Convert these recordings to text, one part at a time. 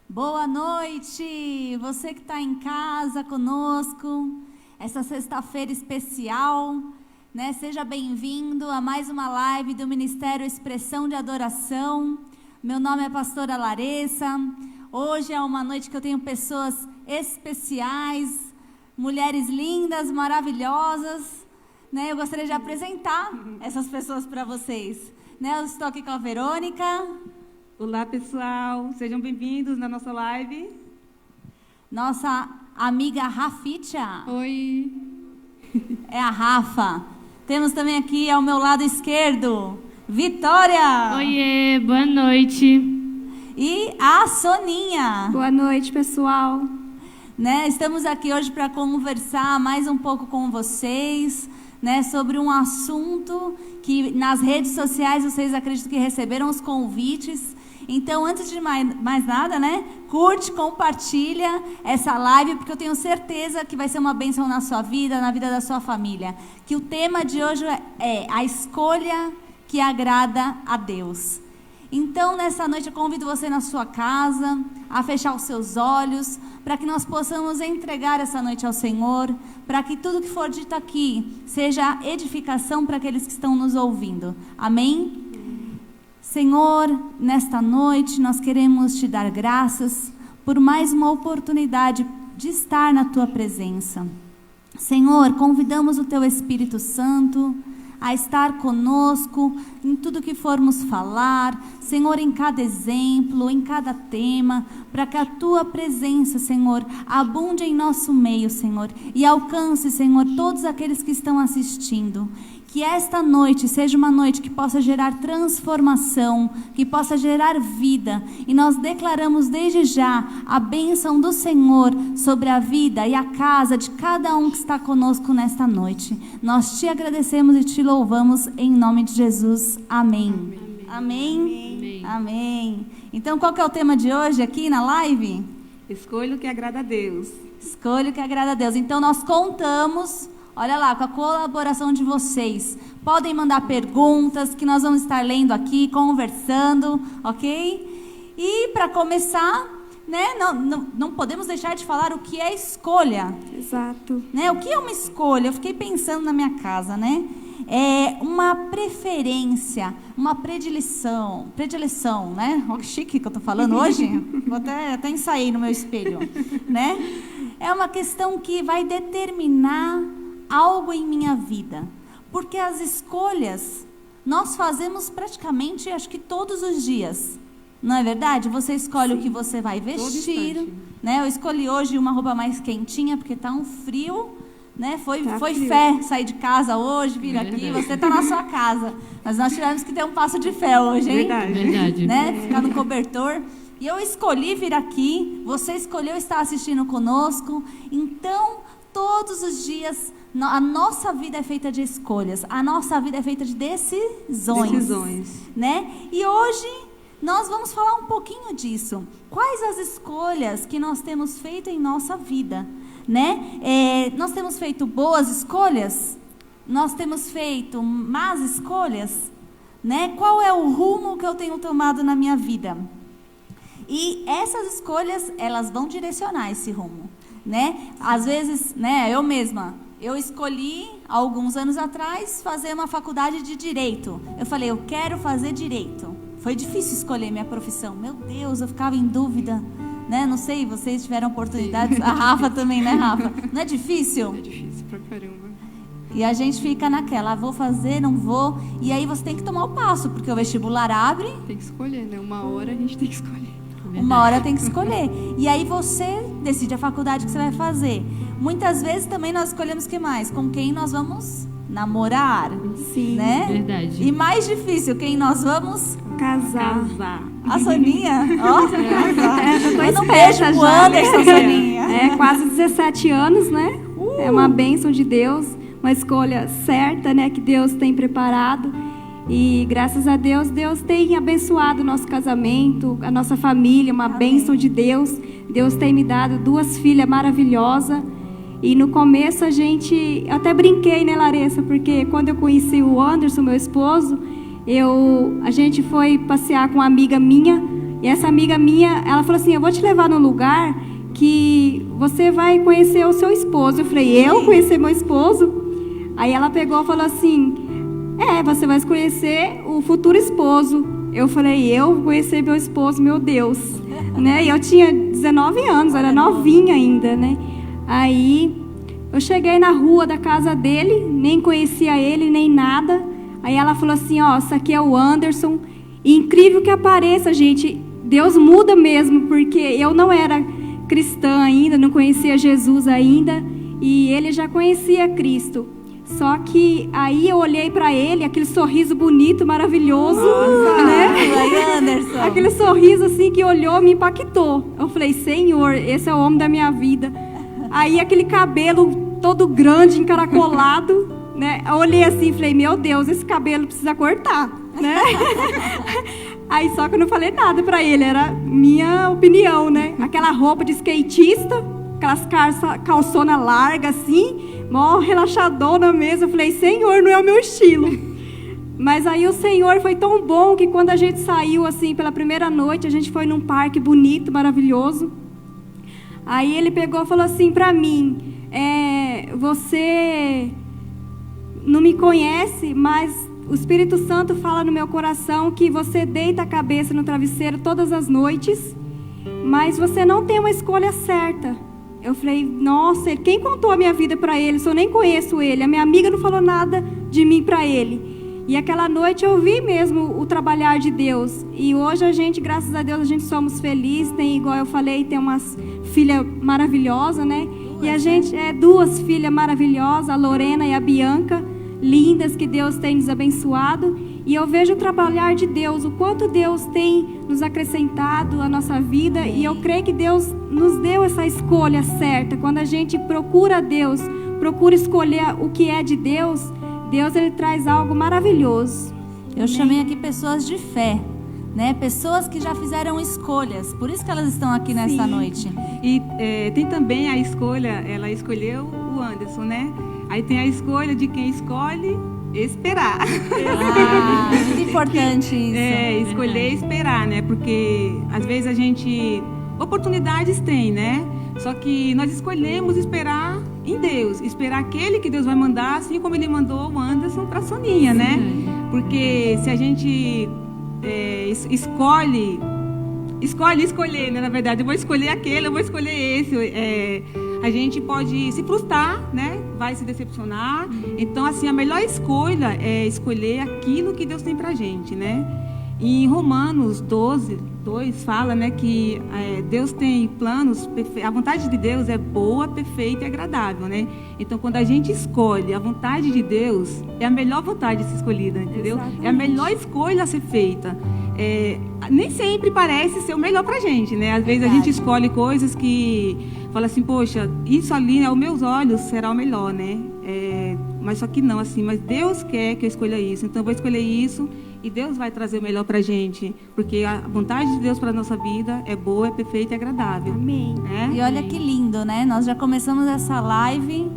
Boa noite, você que está em casa conosco, essa sexta-feira especial, né? Seja bem-vindo a mais uma live do Ministério Expressão de Adoração. Meu nome é pastora Larissa. Hoje é uma noite que eu tenho pessoas especiais, mulheres lindas, maravilhosas, né? Eu gostaria de apresentar essas pessoas para vocês, né? Eu estou aqui com a Verônica. Olá, pessoal, sejam bem-vindos na nossa live. Nossa amiga Rafitia. Oi. É a Rafa. Temos também aqui ao meu lado esquerdo, Vitória. Oiê, boa noite. E a Soninha. Boa noite, pessoal. Né, estamos aqui hoje para conversar mais um pouco com vocês, né, sobre um assunto que nas redes sociais vocês acreditam que receberam os convites. Então, antes de mais nada, né, curte, compartilha essa live, porque eu tenho certeza que vai ser uma bênção na sua vida, na vida da sua família. Que o tema de hoje é a escolha que agrada a Deus. Então, nessa noite, eu convido você na sua casa a fechar os seus olhos, para que nós possamos entregar essa noite ao Senhor, para que tudo que for dito aqui seja edificação para aqueles que estão nos ouvindo. Amém? Senhor, nesta noite nós queremos te dar graças por mais uma oportunidade de estar na tua presença. Senhor, convidamos o teu Espírito Santo a estar conosco em tudo que formos falar, Senhor, em cada exemplo, em cada tema, para que a tua presença, Senhor, abunde em nosso meio, Senhor, e alcance, Senhor, todos aqueles que estão assistindo. Que esta noite seja uma noite que possa gerar transformação, que possa gerar vida. E nós declaramos desde já a bênção do Senhor sobre a vida e a casa de cada um que está conosco nesta noite. Nós te agradecemos e te louvamos em nome de Jesus. Amém. Amém. Amém. Amém. Então, qual que é o tema de hoje aqui na live? Escolha o que agrada a Deus. Escolha o que agrada a Deus. Então, nós contamos... Olha lá, com a colaboração de vocês. Podem mandar perguntas que nós vamos estar lendo aqui, conversando, ok? E para começar, né, não podemos deixar de falar o que é escolha. Exato. Né? O que é uma escolha? Eu fiquei pensando na minha casa, né? É uma preferência, uma predileção, né? Olha que chique que eu estou falando hoje. Vou até ensaiei no meu espelho, né? É uma questão que vai determinar algo em minha vida, porque as escolhas nós fazemos praticamente, acho que todos os dias, não é verdade? Você escolhe Sim. o que você vai vestir, né? Eu escolhi hoje uma roupa mais quentinha, porque está um frio, né? Foi frio. Fé sair de casa hoje, vir aqui, você está na sua casa, mas nós tivemos que ter um passo de fé hoje, hein? Verdade. Né? Ficar no cobertor. E eu escolhi vir aqui, você escolheu estar assistindo conosco, então todos os dias a nossa vida é feita de escolhas, a nossa vida é feita de decisões. Né? E hoje nós vamos falar um pouquinho disso. Quais as escolhas que nós temos feito em nossa vida? Né? Nós temos feito boas escolhas? Nós temos feito más escolhas? Né? Qual é o rumo que eu tenho tomado na minha vida? E essas escolhas, elas vão direcionar esse rumo. Né? Às vezes, né, eu escolhi, há alguns anos atrás, fazer uma faculdade de Direito. Eu falei, eu quero fazer Direito. Foi difícil escolher minha profissão. Meu Deus, eu ficava em dúvida. Né? Não sei, vocês tiveram oportunidades. A Rafa também, né, Rafa? Não é difícil? É difícil pra caramba. E a gente fica naquela, vou fazer, não vou. E aí você tem que tomar o passo, porque o vestibular abre. Tem que escolher, né? Uma hora a gente tem que escolher. Uma hora tem que escolher. E aí você decide a faculdade que você vai fazer. Muitas vezes também nós escolhemos o que mais? Com quem nós vamos namorar. Sim, né? Verdade. E mais difícil, quem nós vamos Casar. A Soninha, ó. Eu tô Manda um esperta beijo pro já. Anderson, Soninha. Quase 17 anos, né? É uma bênção de Deus, uma escolha certa, né? Que Deus tem preparado. E graças a Deus, Deus tem abençoado o nosso casamento, a nossa família, uma bênção de Deus. Deus tem me dado 2 filhas maravilhosas. E no começo eu até brinquei, né, Larissa? Porque quando eu conheci o Anderson, meu esposo, a gente foi passear com uma amiga minha. E essa amiga minha, ela falou assim, eu vou te levar num lugar que você vai conhecer o seu esposo. Eu falei, eu conhecer meu esposo? Aí ela pegou e falou assim, você vai conhecer o futuro esposo. Eu falei, eu vou conhecer meu esposo, meu Deus. Né? E eu tinha 19 anos, eu era novinha ainda, né? Aí eu cheguei na rua da casa dele, nem conhecia ele, nem nada. Aí ela falou assim, isso aqui é o Anderson. E incrível que apareça, gente, Deus muda mesmo, porque eu não era cristã ainda, não conhecia Jesus ainda, e ele já conhecia Cristo. Só que aí eu olhei para ele, aquele sorriso bonito, maravilhoso, né? Aí, Anderson. Aquele sorriso assim que olhou, me impactou. Eu falei, Senhor, esse é o homem da minha vida. Aí aquele cabelo todo grande, encaracolado, né? Eu olhei assim e falei, meu Deus, esse cabelo precisa cortar, né? Aí só que eu não falei nada para ele, era minha opinião, né? Aquela roupa de skatista, aquelas calçonas largas assim, mó relaxadona mesmo. Eu falei, Senhor, não é o meu estilo. Mas aí o Senhor foi tão bom que quando a gente saiu assim pela primeira noite, a gente foi num parque bonito, maravilhoso. Aí ele pegou e falou assim para mim, você não me conhece, mas o Espírito Santo fala no meu coração que você deita a cabeça no travesseiro todas as noites, mas você não tem uma escolha certa. Eu falei, nossa, quem contou a minha vida para ele? Se eu nem conheço ele, a minha amiga não falou nada de mim para ele. E aquela noite eu vi mesmo o trabalhar de Deus. E hoje a gente, graças a Deus, a gente somos felizes. Tem, igual eu falei, tem umas filhas maravilhosas, né? E a gente 2 filhas maravilhosas, a Lorena e a Bianca, lindas, que Deus tem nos abençoado. E eu vejo o trabalhar de Deus, o quanto Deus tem nos acrescentado a nossa vida. E eu creio que Deus nos deu essa escolha certa. Quando a gente procura Deus, procura escolher o que é de Deus, Deus ele traz algo maravilhoso. Eu chamei aqui pessoas de fé, né? Pessoas que já fizeram escolhas. Por isso que elas estão aqui nesta noite. E tem também a escolha, ela escolheu o Anderson, né? Aí tem a escolha de quem escolhe esperar. Muito importante isso. Escolher esperar, né? Porque às vezes a gente... Oportunidades tem, né? Só que nós escolhemos esperar em Deus. Esperar aquele que Deus vai mandar, assim como Ele mandou o Anderson para a Soninha, né? Porque se a gente escolher, né? Na verdade, eu vou escolher aquele, eu vou escolher esse. A gente pode se frustrar, né? Vai se decepcionar. Então, assim, a melhor escolha é escolher aquilo que Deus tem pra gente, né? Em Romanos 12:2 fala, né, que Deus tem planos, a vontade de Deus é boa, perfeita e agradável, né? Então, quando a gente escolhe a vontade de Deus, é a melhor vontade a ser escolhida, entendeu? Exatamente. É a melhor escolha a ser feita. Nem sempre parece ser o melhor pra gente, né? Às vezes a gente escolhe coisas que fala assim, poxa, isso ali aos meus olhos será o melhor, né? Mas só que não, assim, mas Deus quer que eu escolha isso, então eu vou escolher isso e Deus vai trazer o melhor pra gente, porque a vontade de Deus para nossa vida é boa, é perfeita e agradável. Amém. E olha que lindo, né? Nós já começamos essa live,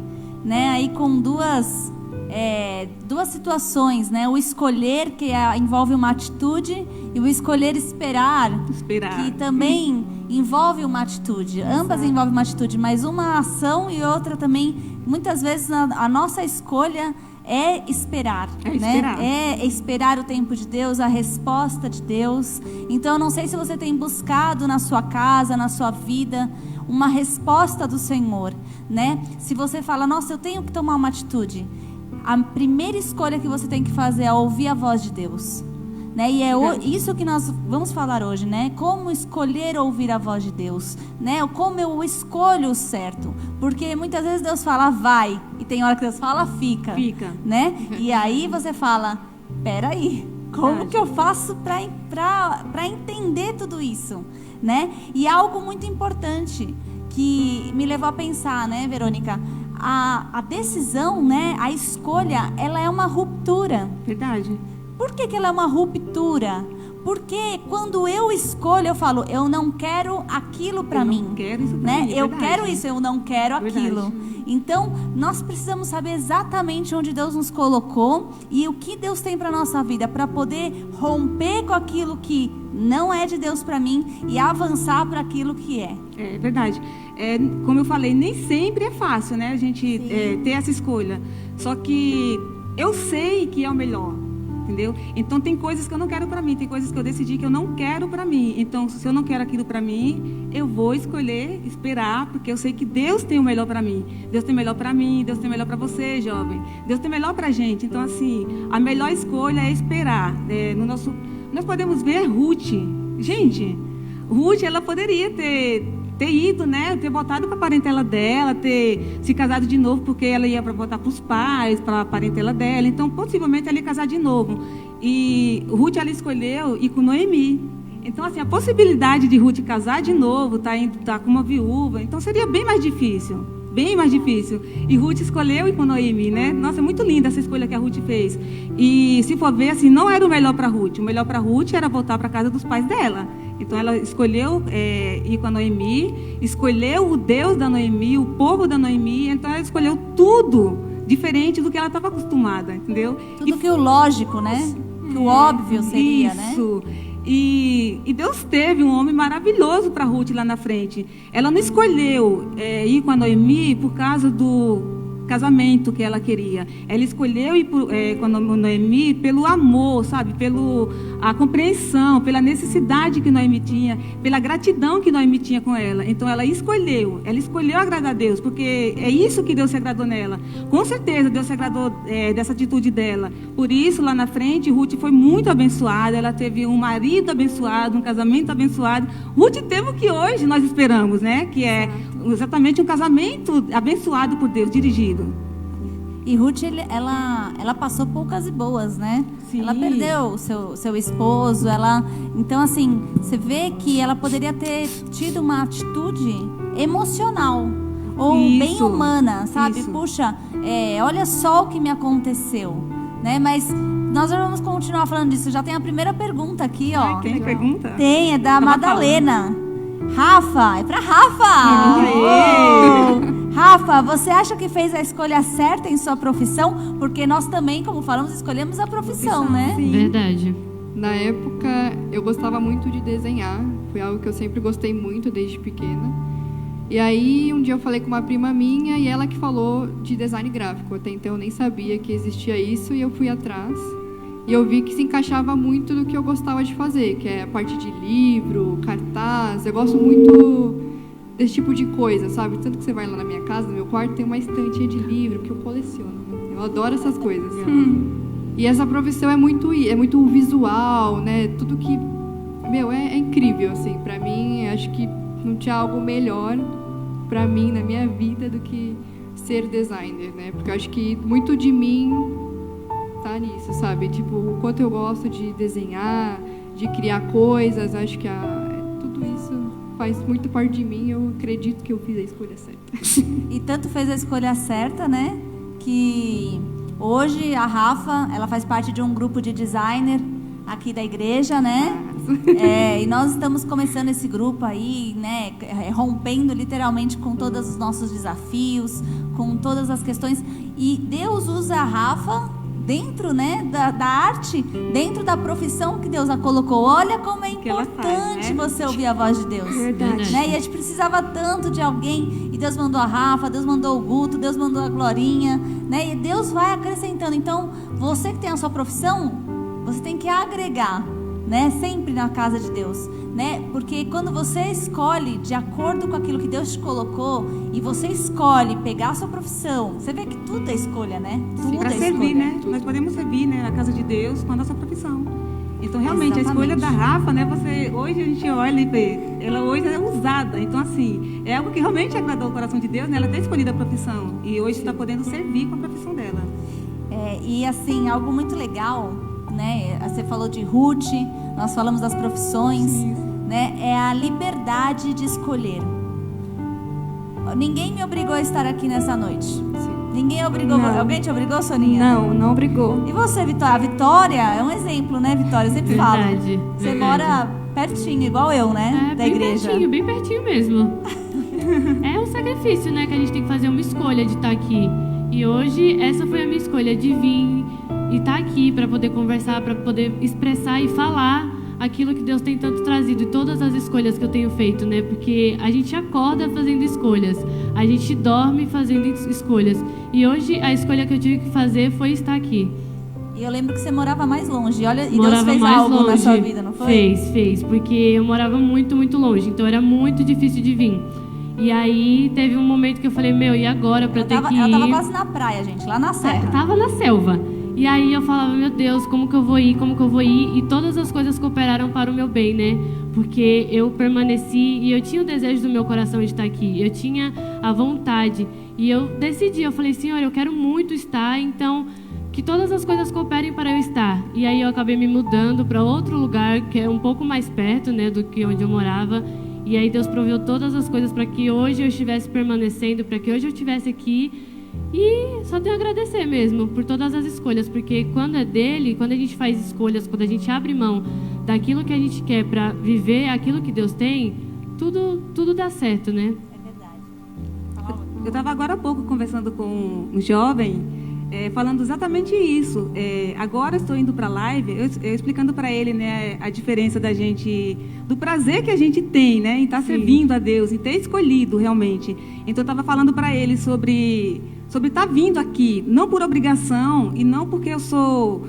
né? Aí com duas situações, né? O escolher, que envolve uma atitude, e o escolher esperar. Que também envolve uma atitude. Ambas envolvem uma atitude, mas uma ação e outra também. Muitas vezes a nossa escolha é esperar, né? É esperar o tempo de Deus, a resposta de Deus. Então, eu não sei se você tem buscado na sua casa, na sua vida, uma resposta do Senhor, né? Se você fala, nossa, eu tenho que tomar uma atitude, a primeira escolha que você tem que fazer é ouvir a voz de Deus, né? E é isso que nós vamos falar hoje, né? Como escolher ouvir a voz de Deus, né? Como eu escolho o certo, porque muitas vezes Deus fala vai, e tem hora que Deus fala fica, né? E aí você fala, peraí, Como que eu faço para entender tudo isso, né? E algo muito importante que me levou a pensar, né, Verônica? A decisão, né, a escolha, ela é uma ruptura. Verdade. Por que ela é uma ruptura? Porque quando eu escolho, eu falo, eu não quero aquilo para mim. Eu quero isso pra né? mim, Eu verdade. quero isso, eu não quero aquilo. Verdade. Então, nós precisamos saber exatamente onde Deus nos colocou e o que Deus tem para nossa vida, para poder romper com aquilo que não é de Deus para mim e avançar para aquilo que é. É verdade. Como eu falei, nem sempre é fácil, né, a gente ter essa escolha. Só que eu sei que é o melhor, entendeu? Então tem coisas que eu não quero para mim, tem coisas que eu decidi que eu não quero para mim. Então, se eu não quero aquilo para mim, eu vou escolher esperar, porque eu sei que Deus tem o melhor para mim. Deus tem o melhor para mim, Deus tem o melhor para você, jovem. Deus tem o melhor para a gente. Então, assim, a melhor escolha é esperar. Nós podemos ver Ruth. Gente, Ruth, ela poderia ter ido, né, ter voltado para a parentela dela, ter se casado de novo, porque ela ia voltar para os pais, para a parentela dela. Então, possivelmente, ela ia casar de novo. E Ruth, ela escolheu ir com Noemi. Então, assim, a possibilidade de Ruth casar de novo, tá com uma viúva, então seria bem mais difícil. Bem mais difícil. E Ruth escolheu ir com Noemi, né? Nossa, é muito linda essa escolha que a Ruth fez. E se for ver, assim, não era o melhor para Ruth. O melhor para Ruth era voltar para a casa dos pais dela. Então ela escolheu ir com a Noemi, escolheu o Deus da Noemi, o povo da Noemi. Então ela escolheu tudo diferente do que ela estava acostumada, entendeu? Tudo que o lógico, né? Que o óbvio seria, né? Isso. E Deus teve um homem maravilhoso para Ruth lá na frente. Ela não escolheu ir com a Noemi por causa do casamento que ela queria. Ela escolheu ir com a Noemi pelo amor, sabe? A compreensão, pela necessidade que Noemi tinha, pela gratidão que Noemi tinha com ela. Então ela escolheu agradar a Deus, porque é isso que Deus se agradou nela. Com certeza Deus se agradou dessa atitude dela. Por isso, lá na frente, Ruth foi muito abençoada. Ela teve um marido abençoado, um casamento abençoado. Ruth teve o que hoje nós esperamos, né? Que é exatamente um casamento abençoado por Deus, dirigido. E Ruth, ela passou poucas e boas, né? Sim. Ela perdeu o seu esposo, então assim, você vê que ela poderia ter tido uma atitude emocional ou bem humana, sabe? Isso. Puxa, olha só o que me aconteceu, né? Mas nós já vamos continuar falando disso. Já tem a primeira pergunta aqui, ó. Tem pergunta? Tem, é da Tava Madalena. Rafa, é pra Rafa! Rafa, você acha que fez a escolha certa em sua profissão? Porque nós também, como falamos, escolhemos a profissão, né? Sim. Verdade. Na época, eu gostava muito de desenhar. Foi algo que eu sempre gostei muito desde pequena. E aí, um dia eu falei com uma prima minha e ela que falou de design gráfico. Até então eu nem sabia que existia isso e eu fui atrás. E eu vi que se encaixava muito do que eu gostava de fazer, que é a parte de livro, cartaz. Eu gosto muito desse tipo de coisa, sabe? Tanto que você vai lá na minha casa, no meu quarto, tem uma estante de livro que eu coleciono. Eu adoro essas coisas. E essa profissão é muito visual, né? Tudo que... é incrível, assim. Pra mim, acho que não tinha algo melhor pra mim, na minha vida, do que ser designer, né? Porque eu acho que muito de mim tá nisso, sabe? Tipo, o quanto eu gosto de desenhar, de criar coisas. Acho que tudo isso faz muito parte de mim. Eu acredito que eu fiz a escolha certa. E tanto fez a escolha certa, né? Que hoje a Rafa, ela faz parte de um grupo de designer aqui da igreja, né? E nós estamos começando esse grupo aí, né? Rompendo literalmente com todos os nossos desafios, com todas as questões. E Deus usa a Rafa dentro, né, da arte, dentro da profissão que Deus a colocou. Olha como é importante você ouvir a voz de Deus. Verdade. Né? E a gente precisava tanto de alguém, e Deus mandou a Rafa, Deus mandou o Guto, Deus mandou a Glorinha, né? E Deus vai acrescentando. Então, você que tem a sua profissão, você tem que agregar, né? Sempre na casa de Deus, né? Porque quando você escolhe de acordo com aquilo que Deus te colocou, e você escolhe pegar a sua profissão, você vê que tudo é escolha, né? Tudo Para é servir, escolha. né? Nós podemos servir, né, a casa de Deus com a nossa profissão. Então, realmente, Exatamente. a escolha da Rafa, né? Hoje a gente olha e vê, ela hoje é usada. Então, assim, é algo que realmente agradou o coração de Deus, né? Ela tem escolhido a profissão e hoje está podendo servir com a profissão dela. E assim, algo muito legal, né? Você falou de Ruth, nós falamos das profissões, né? É a liberdade de escolher. Ninguém me obrigou a estar aqui nessa noite. Ninguém obrigou. Não. Alguém te obrigou, Soninha? Não obrigou. E você, Vitória? A Vitória é um exemplo, né, Vitória? Eu sempre falo. Você mora pertinho, igual eu, né? Da bem igreja. Bem pertinho mesmo. É um sacrifício, né? Que a gente tem que fazer uma escolha de estar aqui. E hoje, essa foi a minha escolha, de vir e estar aqui para poder conversar, para poder expressar e falar aquilo que Deus tem tanto trazido e todas as escolhas que eu tenho feito, né? Porque a gente acorda fazendo escolhas, a gente dorme fazendo escolhas. E hoje a escolha que eu tive que fazer foi estar aqui. E eu lembro que você morava mais longe. Olha, e Morava Deus fez mais algo longe. na sua vida, não foi? Fez, porque eu morava muito, muito longe, então era muito difícil de vir. E aí teve um momento que eu falei, meu, e agora pra ter que ir? Ela tava quase na praia, gente, lá na serra. Tava na selva. E aí eu falava, meu Deus, como que eu vou ir? E todas as coisas cooperaram para o meu bem, né? Porque eu permaneci e eu tinha o desejo do meu coração de estar aqui. Eu tinha a vontade. E eu decidi, eu falei, Senhor, eu quero muito estar, então que todas as coisas cooperem para eu estar. E aí eu acabei me mudando para outro lugar, que é um pouco mais perto, né, do que onde eu morava. E aí Deus proveu todas as coisas para que hoje eu estivesse permanecendo, para que hoje eu estivesse aqui. E só tenho a agradecer mesmo por todas as escolhas, porque quando é dele, quando a gente faz escolhas, quando a gente abre mão daquilo que a gente quer para viver aquilo que Deus tem, tudo dá certo, né? É verdade. Eu estava agora há pouco conversando com um jovem, falando exatamente isso. Agora estou indo para a live, eu explicando para ele, né, a diferença da gente, do prazer que a gente tem, né, em estar servindo a Deus, em ter escolhido realmente. Então eu estava falando para ele sobre estar vindo aqui, não por obrigação e não porque eu sou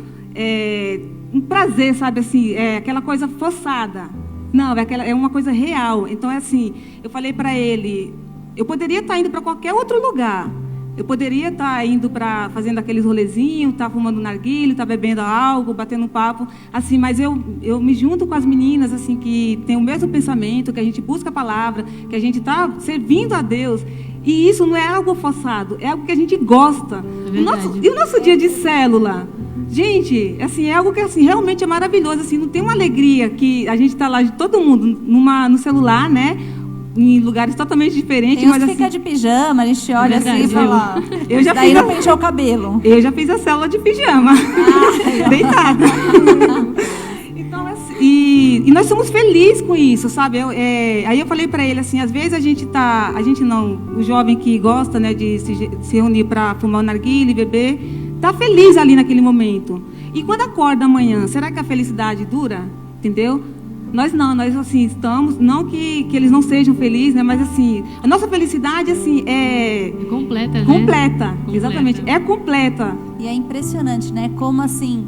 um prazer, sabe, assim, aquela coisa forçada. Não, é uma coisa real. Então é assim, eu falei para ele, eu poderia estar indo para qualquer outro lugar. Eu poderia estar indo para fazendo aqueles rolezinhos, estar fumando narguilho, estar bebendo algo, batendo um papo, assim, mas eu me junto com as meninas, assim, que tem o mesmo pensamento, que a gente busca a palavra, que a gente está servindo a Deus. E isso não é algo forçado, é algo que a gente gosta. E o nosso dia de célula? Gente, assim, é algo que assim, realmente é maravilhoso. Assim, não tem uma alegria que a gente está lá de todo mundo no celular, né? Em lugares totalmente diferentes. Tem uns mas que fica de pijama, a gente olha assim e fala. Daí não penteou o cabelo. Eu já fiz a célula de pijama. Deitada. Então, assim, e nós somos felizes com isso, sabe? Aí eu falei para ele assim, às vezes o jovem que gosta, né, de se reunir para fumar um narguilé e beber, está feliz ali naquele momento. E quando acorda amanhã, será que a felicidade dura? Entendeu? Nós assim estamos, não que eles não sejam felizes, né? Mas assim, a nossa felicidade assim é completa, né? Completa, exatamente, é completa. E é impressionante, né? Como assim,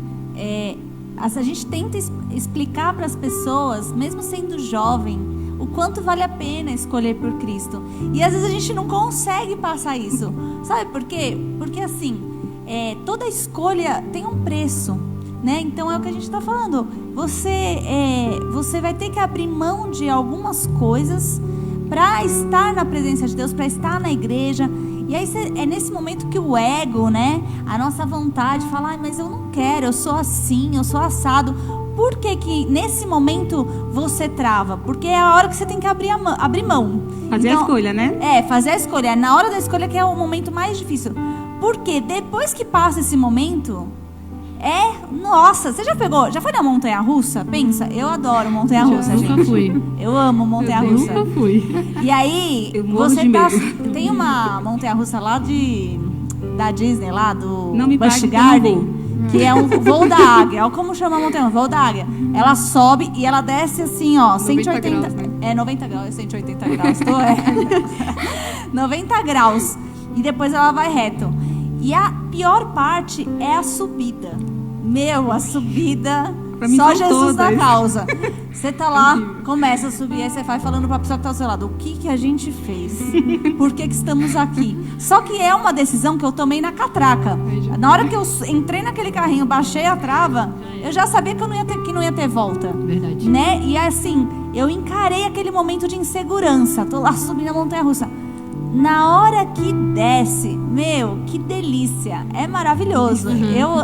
a gente tenta explicar para as pessoas, mesmo sendo jovem, o quanto vale a pena escolher por Cristo. E às vezes a gente não consegue passar isso. Sabe por quê? Porque assim, toda escolha tem um preço, né? Então é o que a gente está falando. Você vai ter que abrir mão de algumas coisas para estar na presença de Deus, para estar na igreja. E aí é nesse momento que o ego, né, a nossa vontade fala, mas eu não quero, eu sou assim, eu sou assado. Por que que nesse momento você trava? Porque é a hora que você tem que abrir mão. Fazer a escolha, né? Fazer a escolha. É na hora da escolha que é o momento mais difícil. Porque depois que passa esse momento, nossa, você já foi na montanha-russa? Pensa, eu adoro montanha-russa, gente. Nunca fui. Eu amo montanha-russa. Nunca fui. E aí, tem uma montanha-russa lá da Disney, lá do Busch Garden, que é um voo da águia. Olha como chama a montanha-russa, voo da águia. Ela sobe e ela desce assim, ó, 180 graus, né? 90 graus, 180 graus, 90 graus. E depois ela vai reto. E a pior parte é a subida. A subida, só Jesus na causa. Você tá lá, começa a subir, aí você vai falando pra pessoa que tá ao seu lado, o que a gente fez? Por que estamos aqui? Só que é uma decisão que eu tomei na catraca. Na hora que eu entrei naquele carrinho, baixei a trava, eu já sabia que não ia ter volta. Verdade. Né? E assim, eu encarei aquele momento de insegurança. Tô lá subindo a montanha-russa. Na hora que desce, meu, que delícia, é maravilhoso.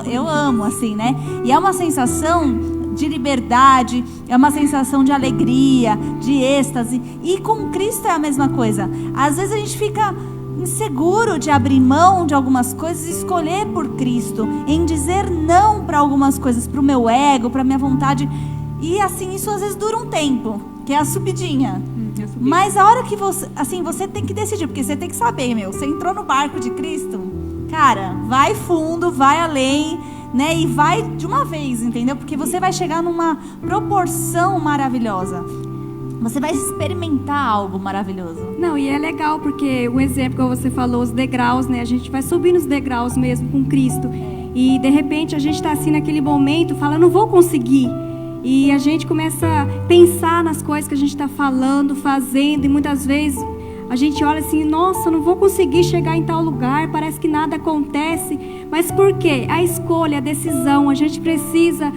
Eu amo, assim, né? E é uma sensação de liberdade, é uma sensação de alegria, de êxtase. E com Cristo é a mesma coisa. Às vezes a gente fica inseguro de abrir mão de algumas coisas e escolher por Cristo, em dizer não para algumas coisas, para o meu ego, para a minha vontade. E assim, isso às vezes dura um tempo, que é a subidinha. Mas a hora que você, assim, você tem que decidir, porque você tem que saber, meu, você entrou no barco de Cristo, cara, vai fundo, vai além, né? E vai de uma vez, entendeu? Porque você vai chegar numa proporção maravilhosa. Você vai experimentar algo maravilhoso. Não, e é legal porque o exemplo que você falou, os degraus, né? A gente vai subindo os degraus mesmo com Cristo. E de repente a gente está assim naquele momento, fala, não vou conseguir. E a gente começa a pensar nas coisas que a gente está falando, fazendo, e muitas vezes a gente olha assim, nossa, não vou conseguir chegar em tal lugar, parece que nada acontece. Mas por quê? A escolha, a decisão, a gente precisa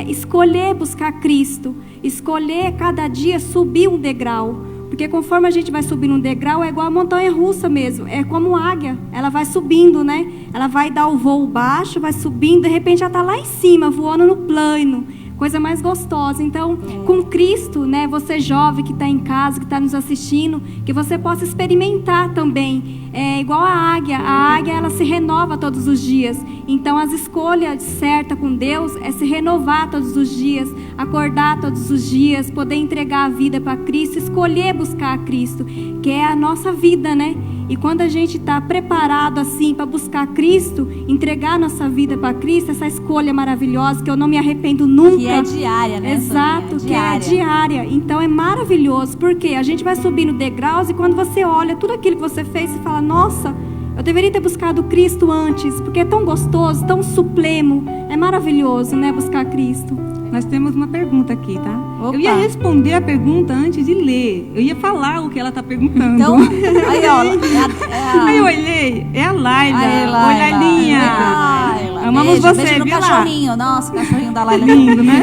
escolher buscar Cristo, escolher cada dia subir um degrau. Porque conforme a gente vai subindo um degrau, é igual a montanha-russa mesmo, é como águia, ela vai subindo, né? Ela vai dar o voo baixo, vai subindo, de repente já está lá em cima, voando no plano. Coisa mais gostosa. Então, com Cristo, né, você jovem que está em casa, que está nos assistindo, que você possa experimentar também. É igual a águia ela se renova todos os dias. Então, as escolhas certas com Deus é se renovar todos os dias, acordar todos os dias, poder entregar a vida para Cristo, escolher buscar a Cristo, que é a nossa vida, né? E quando a gente está preparado assim para buscar Cristo, entregar a nossa vida para Cristo, essa escolha maravilhosa que eu não me arrependo nunca. Que é diária, né? Exato, que é diária. Então é maravilhoso, porque a gente vai subindo degraus e quando você olha tudo aquilo que você fez, você fala, nossa, eu deveria ter buscado Cristo antes, porque é tão gostoso, tão supremo. É maravilhoso, né, buscar Cristo. Nós temos uma pergunta aqui, tá? Opa. Eu ia responder a pergunta antes de ler. Eu ia falar o que ela está perguntando. Então, aí ó. Aí eu olhei, é a Laila. Aí, Oi, Lailinha. Laila. Amamos você, beijo no viu, cachorrinho. Nossa, o cachorrinho da Laila. Lindo, né?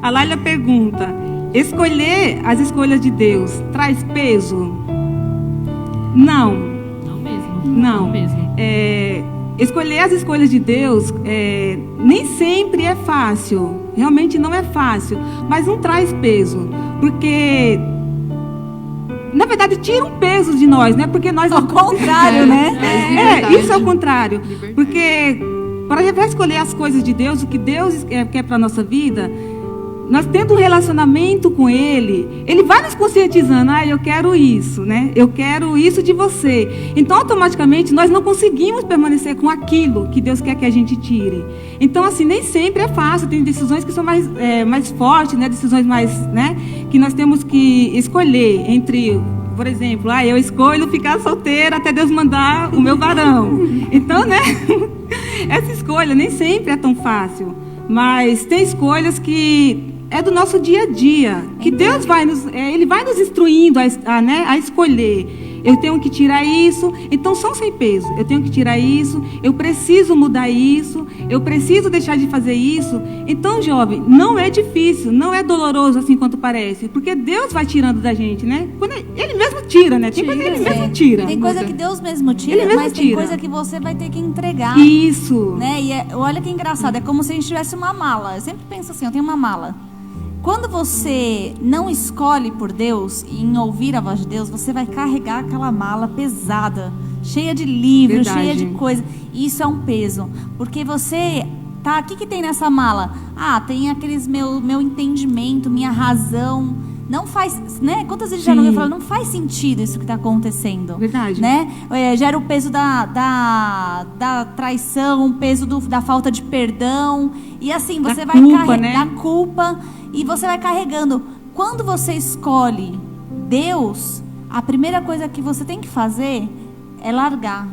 A Laila pergunta, escolher as escolhas de Deus traz peso? Não. Não mesmo. Não. Mesmo. Escolher as escolhas de Deus nem sempre é fácil. Realmente não é fácil. Mas não traz peso. Porque, na verdade, tira um peso de nós, né? Porque nós... Ao contrário, né? Isso é o contrário. Porque para escolher as coisas de Deus, o que Deus quer para a nossa vida... Nós tendo um relacionamento com Ele, Ele vai nos conscientizando, eu quero isso, né? Eu quero isso de você. Então, automaticamente, nós não conseguimos permanecer com aquilo que Deus quer que a gente tire. Então, assim, nem sempre é fácil. Tem decisões que são mais fortes, né? Decisões mais, né? Que nós temos que escolher entre... Por exemplo, eu escolho ficar solteira até Deus mandar o meu varão. Então, né? Essa escolha nem sempre é tão fácil. Mas tem escolhas que... é do nosso dia a dia, que Deus vai Ele vai nos instruindo a escolher. Eu tenho que tirar isso, então são sem peso. Eu tenho que tirar isso, eu preciso mudar isso, eu preciso deixar de fazer isso. Então, jovem, não é difícil, não é doloroso assim quanto parece, porque Deus vai tirando da gente, né? Quando Ele mesmo tira, né? Tem coisa que Ele mesmo tira. Tem coisa que Deus mesmo tira, Ele mesmo mas tira. tem coisa que você vai ter que entregar. Isso. Né? E olha que engraçado, é como se a gente tivesse uma mala. Eu sempre penso assim, eu tenho uma mala. Quando você não escolhe por Deus e em ouvir a voz de Deus, você vai carregar aquela mala pesada, cheia de livros, Verdade. cheia de coisa. Isso é um peso, porque você tá, o que tem nessa mala? Tem aqueles meu entendimento, minha razão. Não faz, né? Quantas vezes já não falo, não faz sentido isso que está acontecendo. Verdade. Né? Gera o peso da traição, o peso da falta de perdão. E assim, você vai carregar da culpa. E você vai carregando. Quando você escolhe Deus, a primeira coisa que você tem que fazer é largar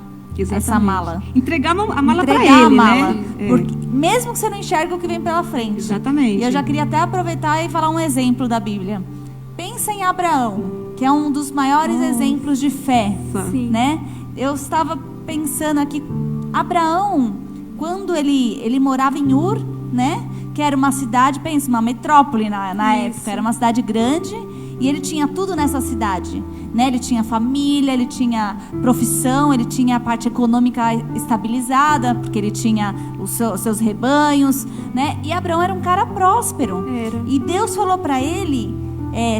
essa mala. Entregar a mala para Ele, a mala, né? Porque, mesmo que você não enxergue o que vem pela frente. Exatamente. E eu já queria até aproveitar e falar um exemplo da Bíblia. Pensa em Abraão, que é um dos maiores exemplos de fé. Sim. Né? Eu estava pensando aqui, Abraão, quando ele morava em Ur, né? Que era uma cidade, pensa, uma metrópole na época, era uma cidade grande, E ele tinha tudo nessa cidade, né? Ele tinha família, ele tinha profissão, ele tinha a parte econômica estabilizada, porque ele tinha os seus rebanhos, né? E Abraão era um cara próspero. Era. E Deus falou para ele,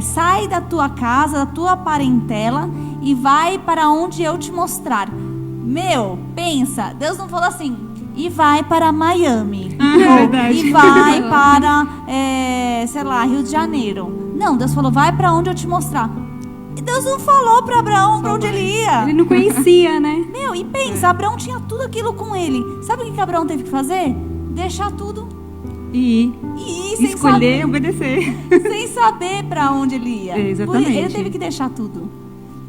sai da tua casa, da tua parentela e vai para onde eu te mostrar. Meu, pensa, Deus não falou assim, e vai para Miami, e vai para, sei lá, Rio de Janeiro. Não, Deus falou, vai para onde eu te mostrar. E Deus não falou para Abraão para onde ele ia. Ele não conhecia, né? Meu, e pensa, Abraão tinha tudo aquilo com ele. Sabe o que Abraão teve que fazer? Deixar tudo E e ir, sem escolher, saber, obedecer. sem saber para onde ele ia. Exatamente. Ele teve que deixar tudo.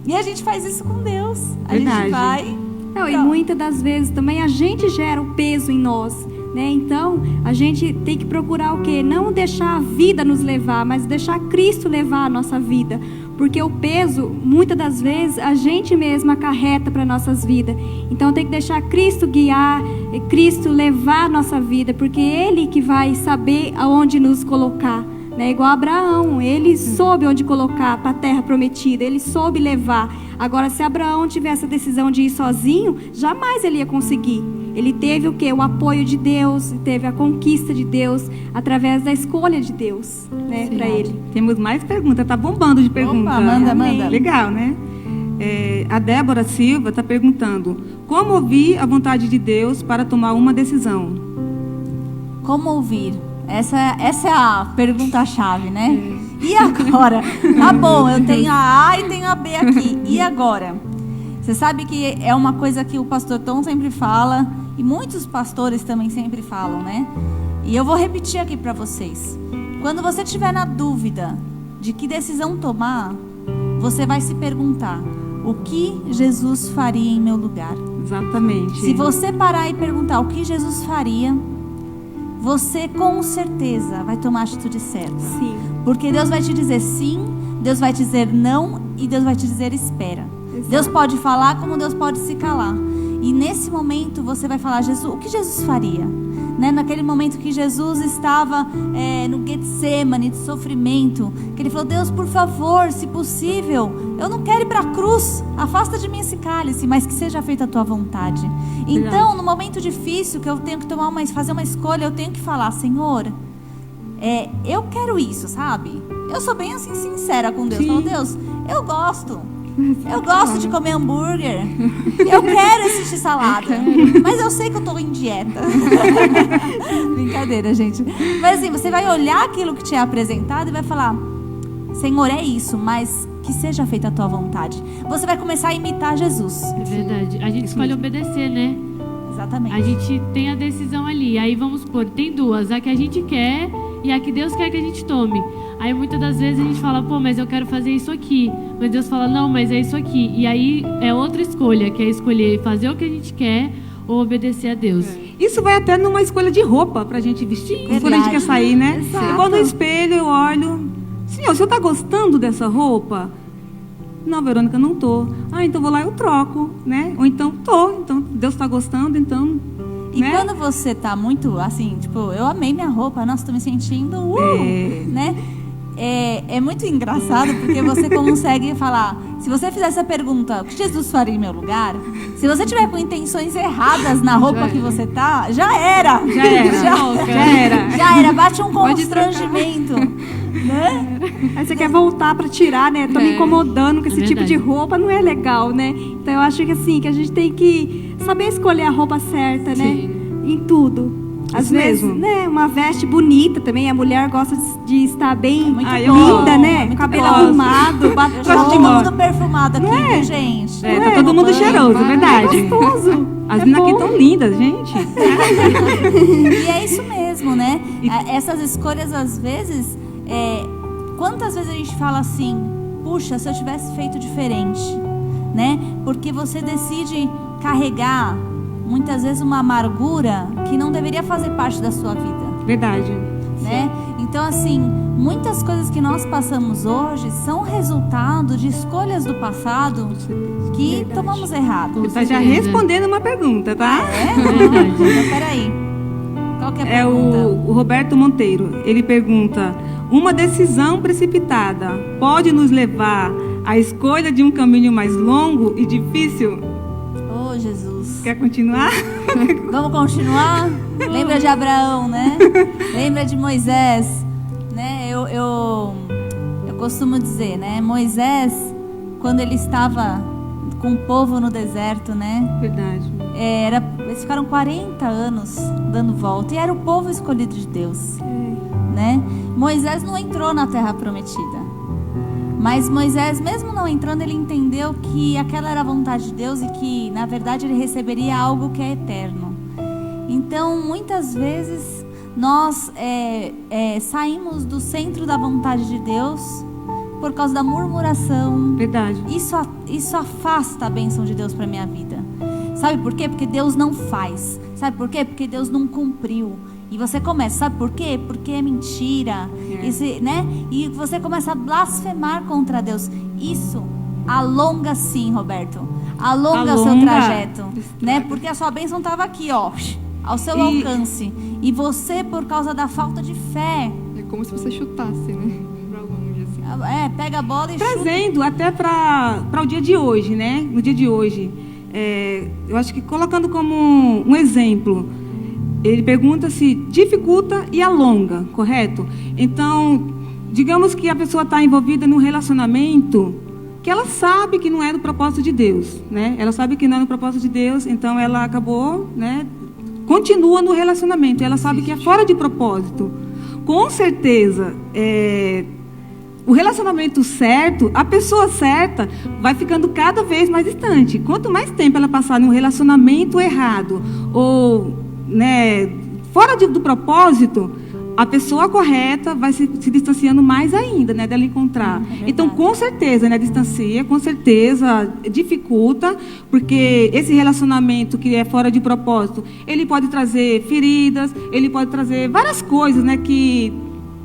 E a gente faz isso com Deus. A Verdade. gente vai... Não, e muitas das vezes também a gente gera o peso em nós, né? Então, a gente tem que procurar o quê? Não deixar a vida nos levar, mas deixar Cristo levar a nossa vida. Porque o peso, muitas das vezes, a gente mesmo acarreta para nossas vidas. Então, tem que deixar Cristo guiar, Cristo levar a nossa vida, porque Ele que vai saber aonde nos colocar. Né? Igual Abraão, ele soube onde colocar para a terra prometida, ele soube levar. Agora, se Abraão tivesse a decisão de ir sozinho, jamais ele ia conseguir. Ele teve o quê? O apoio de Deus, teve a conquista de Deus, através da escolha de Deus, né, para ele. Temos mais perguntas, tá bombando de perguntas. Opa, manda. Legal, né? A Débora Silva está perguntando, como ouvir a vontade de Deus para tomar uma decisão? Como ouvir? Essa é a pergunta-chave, né? E agora? Tá bom, eu tenho a A e tenho a B aqui. E agora? Você sabe que é uma coisa que o pastor Tom sempre fala, e muitos pastores também sempre falam, né? E eu vou repetir aqui para vocês. Quando você estiver na dúvida de que decisão tomar, você vai se perguntar, o que Jesus faria em meu lugar? Exatamente. Se você parar e perguntar o que Jesus faria, você com certeza vai tomar a atitude certa. Sim. Porque Deus vai te dizer sim, Deus vai te dizer não e Deus vai te dizer espera. Exato. Deus pode falar como Deus pode se calar. E nesse momento você vai falar, Jesus, o que Jesus faria? Né? Naquele momento que Jesus estava no Getsemane de sofrimento, que ele falou, Deus, por favor, se possível, eu não quero ir para a cruz, afasta de mim esse cálice, mas que seja feita a tua vontade. Então, no momento difícil que eu tenho que fazer uma escolha, eu tenho que falar, Senhor, eu quero isso, sabe? Eu sou bem assim sincera com Deus. Falo, Deus, eu gosto de comer hambúrguer, eu quero esse x-salada, mas eu sei que eu estou em dieta. Brincadeira, gente. Mas assim, você vai olhar aquilo que te é apresentado e vai falar, Senhor, é isso, mas que seja feita a tua vontade. Você vai começar a imitar Jesus. É verdade. A gente escolhe obedecer, né? Exatamente. A gente tem a decisão ali. Aí vamos supor, tem duas, a que a gente quer e a que Deus quer que a gente tome. Aí muitas das vezes a gente fala, pô, mas eu quero fazer isso aqui. Mas Deus fala, não, mas é isso aqui. E aí é outra escolha, que é escolher fazer o que a gente quer ou obedecer a Deus. Isso vai até numa escolha de roupa pra gente vestir. Quando a gente quer sair, né? Exato. Eu vou no espelho, eu olho. Senhor, o senhor tá gostando dessa roupa? Não, Verônica, não tô. Ah, então vou lá e eu troco, né? Ou então, tô. Então, Deus tá gostando, então... E né? quando você tá muito assim, tipo, eu amei minha roupa, nossa, tô me sentindo, né? É muito engraçado porque você consegue falar, se você fizer essa pergunta, o que Jesus faria em meu lugar? Se você tiver com intenções erradas na roupa que você tá, já era. Já era, bate um constrangimento, né? Aí você quer voltar para tirar, né? Tô me incomodando com esse tipo verdade. de roupa, não é legal, né? Então eu acho que assim, que a gente tem que saber escolher a roupa certa, né? Sim. Em tudo. Às Isso vezes, mesmo. né, uma veste bonita também, a mulher gosta de estar bem muito eu linda, bom, né? muito Cabelo bom. arrumado, batom. Tá todo mundo perfumado aqui, viu, gente? Tá todo mundo cheiroso, é verdade. Gostoso. As meninas aqui tão lindas, gente. E é isso mesmo, né? Essas escolhas, às vezes, quantas vezes a gente fala assim, puxa, se eu tivesse feito diferente, né? Porque você decide carregar, muitas vezes, uma amargura que não deveria fazer parte da sua vida, Verdade. né? Então, assim, muitas coisas que nós passamos hoje são resultado de escolhas do passado que tomamos errado. Você tá já respondendo uma pergunta, tá? Então, peraí. Qual que é a pergunta? O Roberto Monteiro. Ele pergunta, uma decisão precipitada pode nos levar à escolha de um caminho mais longo e difícil? Oh, Jesus. Quer continuar? Vamos continuar? Lembra de Abraão, né? Lembra de Moisés, né? Eu costumo dizer, né? Moisés, quando ele estava com o povo no deserto, né? Verdade. Eles ficaram 40 anos dando volta e era o povo escolhido de Deus, né? Moisés não entrou na terra prometida, mas Moisés, mesmo não entrando, ele entendeu que aquela era a vontade de Deus e que, na verdade, ele receberia algo que é eterno. Então, muitas vezes, nós saímos do centro da vontade de Deus por causa da murmuração. Verdade. Isso afasta a bênção de Deus para a minha vida. Sabe por quê? Porque Deus não faz. Sabe por quê? Porque Deus não cumpriu. E você começa, sabe por quê? Porque é mentira, né? E você começa a blasfemar contra Deus. Isso alonga sim, Roberto. Alonga o seu trajeto, né? Porque a sua bênção estava aqui, ó, ao seu alcance. E você, por causa da falta de fé... É como se você chutasse, né? Pra longe, assim. Pega a bola e trazendo chuta. até para o dia de hoje, né? No dia de hoje. Eu acho que colocando como um exemplo, ele pergunta se dificulta e alonga, correto? Então, digamos que a pessoa está envolvida num relacionamento que ela sabe que não é do propósito de Deus, né? Ela sabe que não é do propósito de Deus, então ela acabou, né? Continua no relacionamento, ela sabe que é fora de propósito. Com certeza, o relacionamento certo, a pessoa certa, vai ficando cada vez mais distante. Quanto mais tempo ela passar num relacionamento errado ou, né, fora do propósito, a pessoa correta vai se distanciando mais ainda, né, dela encontrar. Então, com certeza, né, distancia, com certeza dificulta, porque esse relacionamento que é fora de propósito, ele pode trazer feridas, ele pode trazer várias coisas, né, que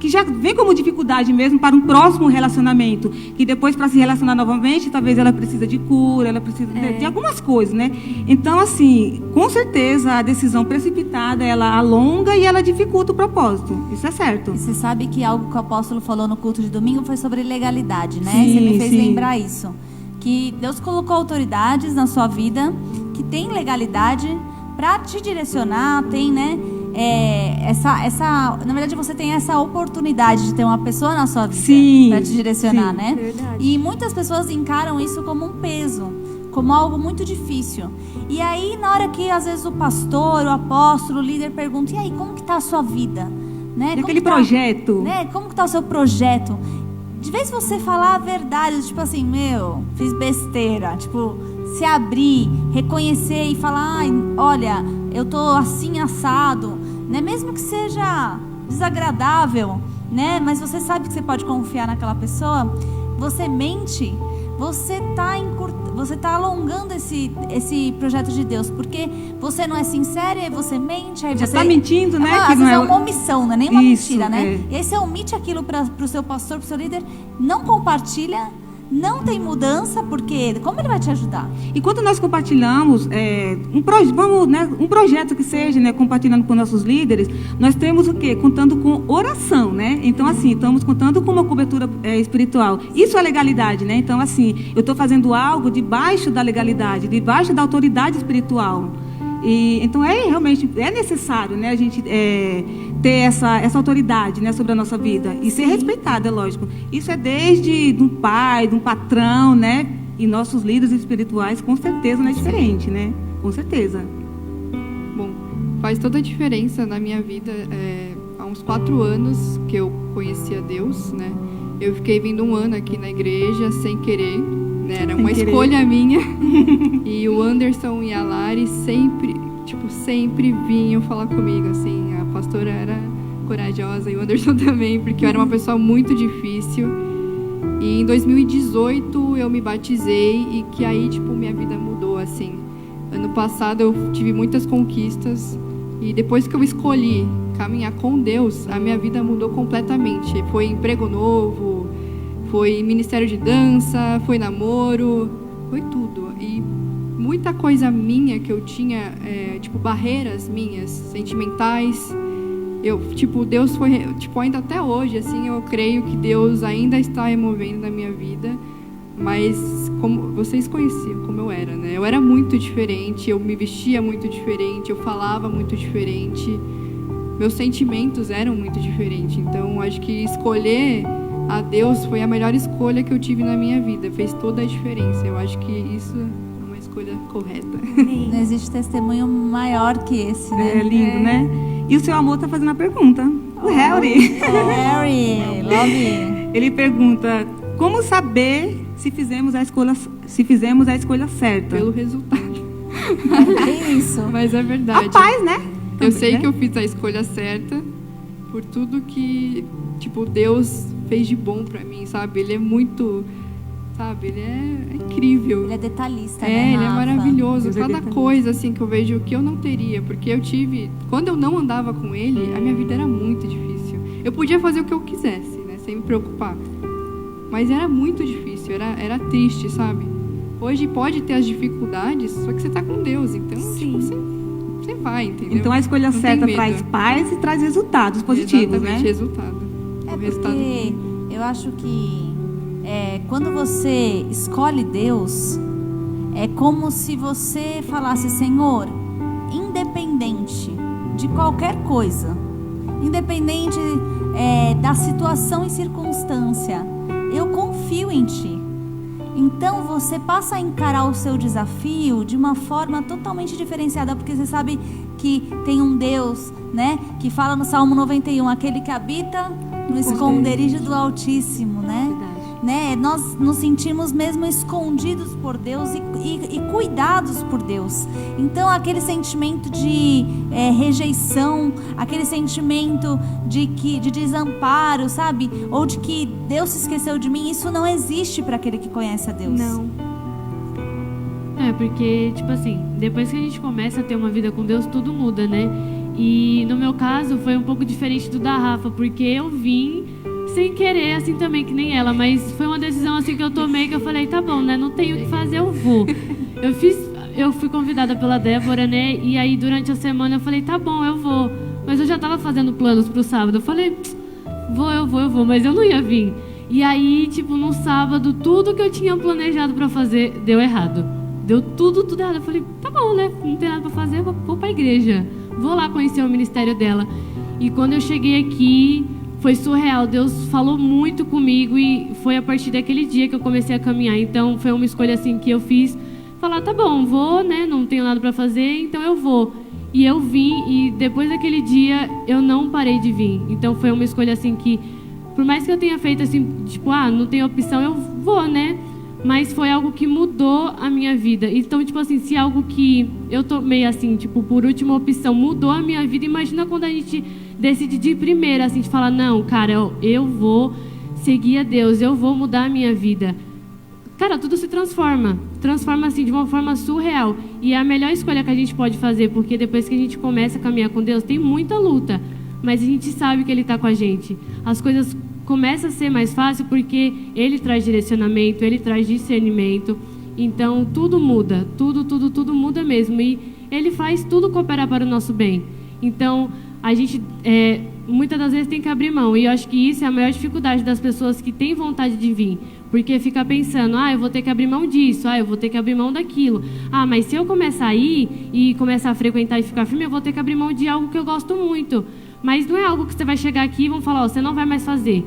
já vem como dificuldade mesmo para um próximo relacionamento, que depois, para se relacionar novamente, talvez ela precisa de cura, ela precisa de algumas coisas, né? Então, assim, com certeza, a decisão precipitada, ela alonga e ela dificulta o propósito. Isso é certo. E você sabe que algo que o apóstolo falou no culto de domingo foi sobre legalidade, né? Sim, você me fez lembrar isso. Que Deus colocou autoridades na sua vida que tem legalidade para te direcionar, tem, né? Na verdade, você tem essa oportunidade de ter uma pessoa na sua vida para te direcionar, né? Verdade. E muitas pessoas encaram isso como um peso, como algo muito difícil. E aí, na hora que às vezes o pastor, o apóstolo, o líder pergunta: e aí, como que tá a sua vida? Né? Aquele projeto. Né? Como que tá o seu projeto? De vez você falar a verdade, tipo assim, fiz besteira, tipo, se abrir, reconhecer e falar: ai, olha, eu tô assim assado, né? Mesmo que seja desagradável, né? Mas você sabe que você pode confiar naquela pessoa. Você mente, você tá alongando esse projeto de Deus, porque você não é sincero, e aí você mente, aí já você está mentindo, né? Às vezes é uma omissão, não é nem uma mentira, né? É. E aí você omite aquilo para o seu pastor, para o seu líder, não compartilha, não tem mudança, porque como ele vai te ajudar? E quando nós compartilhamos um projeto que seja, né, compartilhando com nossos líderes, nós temos o quê? Contando com oração, né? Então, assim, estamos contando com uma cobertura espiritual. Isso é legalidade, né? Então, assim, eu estou fazendo algo debaixo da legalidade, debaixo da autoridade espiritual. E, então, realmente necessário, né, a gente ter essa autoridade, né, sobre a nossa vida e ser respeitada, é lógico. Isso é desde de um pai, de um patrão, né, e nossos líderes espirituais, com certeza não é diferente, né, com certeza. Bom, faz toda a diferença na minha vida. Há uns 4 anos que eu conhecia Deus, né, eu fiquei vindo 1 ano aqui na igreja sem querer, né, era uma escolha minha. E o Anderson e a Lari sempre vinham falar comigo, assim. A pastora era corajosa e o Anderson também, porque eu era uma pessoa muito difícil. E em 2018 eu me batizei e que aí, minha vida mudou, assim. Ano passado eu tive muitas conquistas e depois que eu escolhi caminhar com Deus, a minha vida mudou completamente. Foi emprego novo, foi ministério de dança, foi namoro, foi tudo. E muita coisa minha que eu tinha, barreiras minhas, sentimentais, Deus foi, ainda até hoje, assim, eu creio que Deus ainda está removendo na minha vida, mas como vocês conheciam como eu era, né? Eu era muito diferente, eu me vestia muito diferente, eu falava muito diferente, meus sentimentos eram muito diferentes. Então, acho que escolher a Deus foi a melhor escolha que eu tive na minha vida, fez toda a diferença. Eu acho que isso é uma escolha correta. Não existe testemunho maior que esse, né? É lindo, né? E o seu amor está fazendo uma pergunta. O Harry. Harry, love. Ele pergunta: como saber se fizemos a escolha certa? Pelo resultado. É isso. Mas é verdade. A paz, né? Eu sei né? que eu fiz a escolha certa por tudo que, Deus fez de bom pra mim, sabe? Ele é muito, sabe? Ele é incrível. Ele é detalhista, né, Ele é Rafa? maravilhoso. Deus é Cada detalhista. coisa, assim, que eu vejo que eu não teria. Porque quando eu não andava com ele, a minha vida era muito difícil. Eu podia fazer o que eu quisesse, né? Sem me preocupar. Mas era muito difícil, era triste, sabe? Hoje pode ter as dificuldades, só que você tá com Deus. Então, você vai, entendeu? Então a escolha Não tem certa medo. traz paz e traz resultados positivos, Exatamente, né? resultado. É O resultado. porque eu acho que quando você escolhe Deus, é como se você falasse: Senhor, independente de qualquer coisa, independente da situação e circunstância, eu confio em Ti. Então você passa a encarar o seu desafio de uma forma totalmente diferenciada, porque você sabe que tem um Deus, né, que fala no Salmo 91, aquele que habita no esconderijo do Altíssimo, né? Nós nos sentimos mesmo escondidos por Deus e cuidados por Deus. Então aquele sentimento de rejeição, aquele sentimento de desamparo, sabe? Ou de que Deus se esqueceu de mim, isso não existe para aquele que conhece a Deus. Não. Porque, depois que a gente começa a ter uma vida com Deus, tudo muda, né? E no meu caso foi um pouco diferente do da Rafa, porque eu vim sem querer, assim também, que nem ela, mas foi uma decisão assim que eu tomei, que eu falei: tá bom, né? Não tenho o que fazer, eu vou. Eu fui convidada pela Débora, né? E aí durante a semana eu falei: tá bom, eu vou. Mas eu já tava fazendo planos pro sábado. Eu falei: eu vou, mas eu não ia vir. E aí, no sábado, tudo que eu tinha planejado pra fazer deu errado. Deu tudo errado. Eu falei: tá bom, né? Não tem nada pra fazer, eu vou pra igreja. Vou lá conhecer o ministério dela. E quando eu cheguei aqui, foi surreal. Deus falou muito comigo e foi a partir daquele dia que eu comecei a caminhar. Então, foi uma escolha assim que eu fiz. Falar: tá bom, vou, né? Não tenho nada pra fazer, então eu vou. E eu vim, e depois daquele dia, eu não parei de vir. Então, foi uma escolha assim que, por mais que eu tenha feito assim, não tem opção, eu vou, né? Mas foi algo que mudou a minha vida. Então, se algo que eu tomei assim, por última opção, mudou a minha vida, imagina quando a gente decide de primeira, assim, de falar: não, cara, eu vou seguir a Deus, eu vou mudar a minha vida. Cara, tudo se transforma assim, de uma forma surreal. E é a melhor escolha que a gente pode fazer, porque depois que a gente começa a caminhar com Deus, tem muita luta, mas a gente sabe que Ele está com a gente. As coisas começam a ser mais fácil porque Ele traz direcionamento, Ele traz discernimento. Então, tudo muda, tudo muda mesmo. E Ele faz tudo cooperar para o nosso bem. Então, a gente muitas das vezes tem que abrir mão. E eu acho que isso é a maior dificuldade das pessoas que têm vontade de vir. Porque fica pensando: eu vou ter que abrir mão disso, eu vou ter que abrir mão daquilo. Mas se eu começar a ir e começar a frequentar e ficar firme, eu vou ter que abrir mão de algo que eu gosto muito. Mas não é algo que você vai chegar aqui e vão falar: você não vai mais fazer.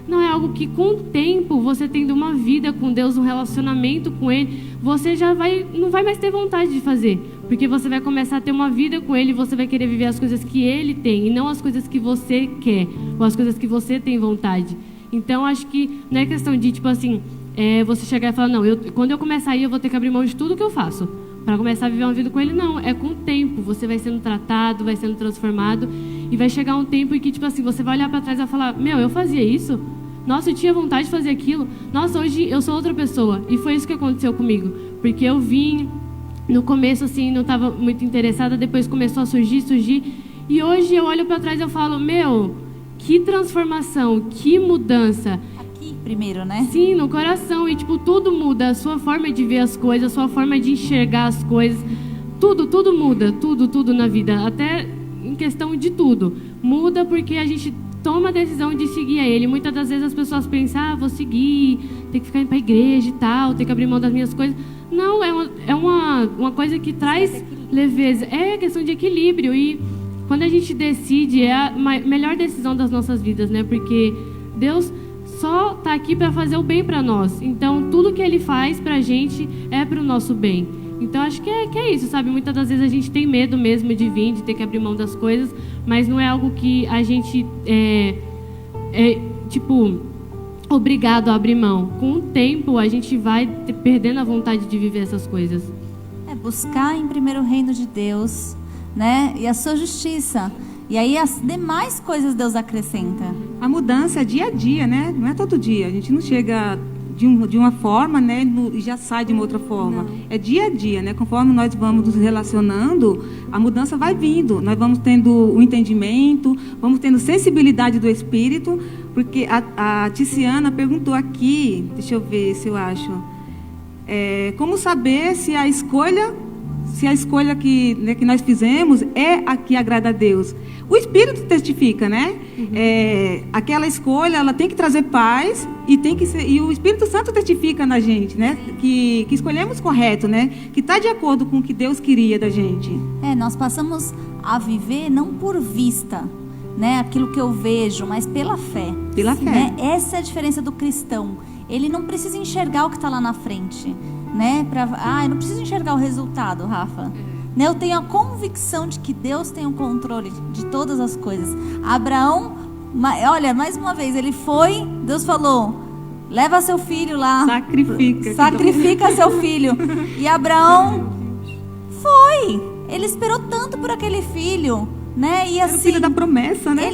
Não, é algo que com o tempo, você tendo uma vida com Deus, um relacionamento com Ele, você não vai mais ter vontade de fazer. Porque você vai começar a ter uma vida com Ele e você vai querer viver as coisas que Ele tem e não as coisas que você quer ou as coisas que você tem vontade. Então, acho que não é questão de, você chegar e falar: não, quando eu começar a ir, eu vou ter que abrir mão de tudo que eu faço para começar a viver uma vida com Ele. Não, é com o tempo. Você vai sendo tratado, vai sendo transformado e vai chegar um tempo em que, você vai olhar para trás e vai falar: eu fazia isso? Nossa, eu tinha vontade de fazer aquilo. Nossa, hoje eu sou outra pessoa. E foi isso que aconteceu comigo. Porque eu vim, no começo, assim, não estava muito interessada, depois começou a surgir. E hoje eu olho para trás e eu falo: que transformação, que mudança. Aqui primeiro, né? Sim, no coração. E, tudo muda. A sua forma de ver as coisas, a sua forma de enxergar as coisas. Tudo muda. Tudo na vida. Até em questão de tudo. Muda porque a gente toma a decisão de seguir a Ele. Muitas das vezes as pessoas pensam, vou seguir, tem que ficar indo para a igreja e tal, tem que abrir mão das minhas coisas. Não, é uma coisa que traz leveza. É questão de equilíbrio. E quando a gente decide, é a melhor decisão das nossas vidas, né? Porque Deus só está aqui para fazer o bem para nós. Então, tudo que Ele faz para a gente é para o nosso bem. Então, acho que é isso, sabe? Muitas das vezes a gente tem medo mesmo de vir, de ter que abrir mão das coisas, mas não é algo que a gente obrigado a abrir mão. Com o tempo, a gente vai perdendo a vontade de viver essas coisas. Buscar em primeiro o reino de Deus, né? E a sua justiça. E aí as demais coisas Deus acrescenta. A mudança é dia a dia, né? Não é todo dia. A gente não chega de uma forma, né, e já sai de uma outra forma. Não. É dia a dia, né? Conforme nós vamos nos relacionando, a mudança vai vindo. Nós vamos tendo o entendimento, vamos tendo sensibilidade do Espírito, porque a Ticiana perguntou aqui, deixa eu ver se eu acho, como saber se a escolha que nós fizemos é a que agrada a Deus. O Espírito testifica, né? Aquela escolha, ela tem que trazer paz e o Espírito Santo testifica na gente, né? Que escolhemos correto, né? Que está de acordo com o que Deus queria da gente. Nós passamos a viver não por vista, né? Aquilo que eu vejo, mas pela fé. Pela fé. Né? Essa é a diferença do cristão. Ele não precisa enxergar o que está lá na frente, né? Eu não preciso enxergar o resultado, Rafa. Eu tenho a convicção de que Deus tem o controle de todas as coisas. Abraão, olha, mais uma vez, ele foi, Deus falou, leva seu filho lá. Sacrifica seu filho. E Abraão foi. Ele esperou tanto por aquele filho, né? E assim, era o filho da promessa, né?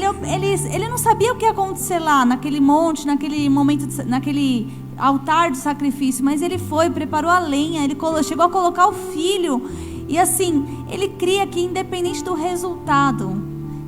Ele não sabia o que ia acontecer lá, naquele monte, naquele momento, naquele altar de sacrifício, mas ele foi, preparou a lenha, ele chegou a colocar o filho. E assim, ele cria que independente do resultado,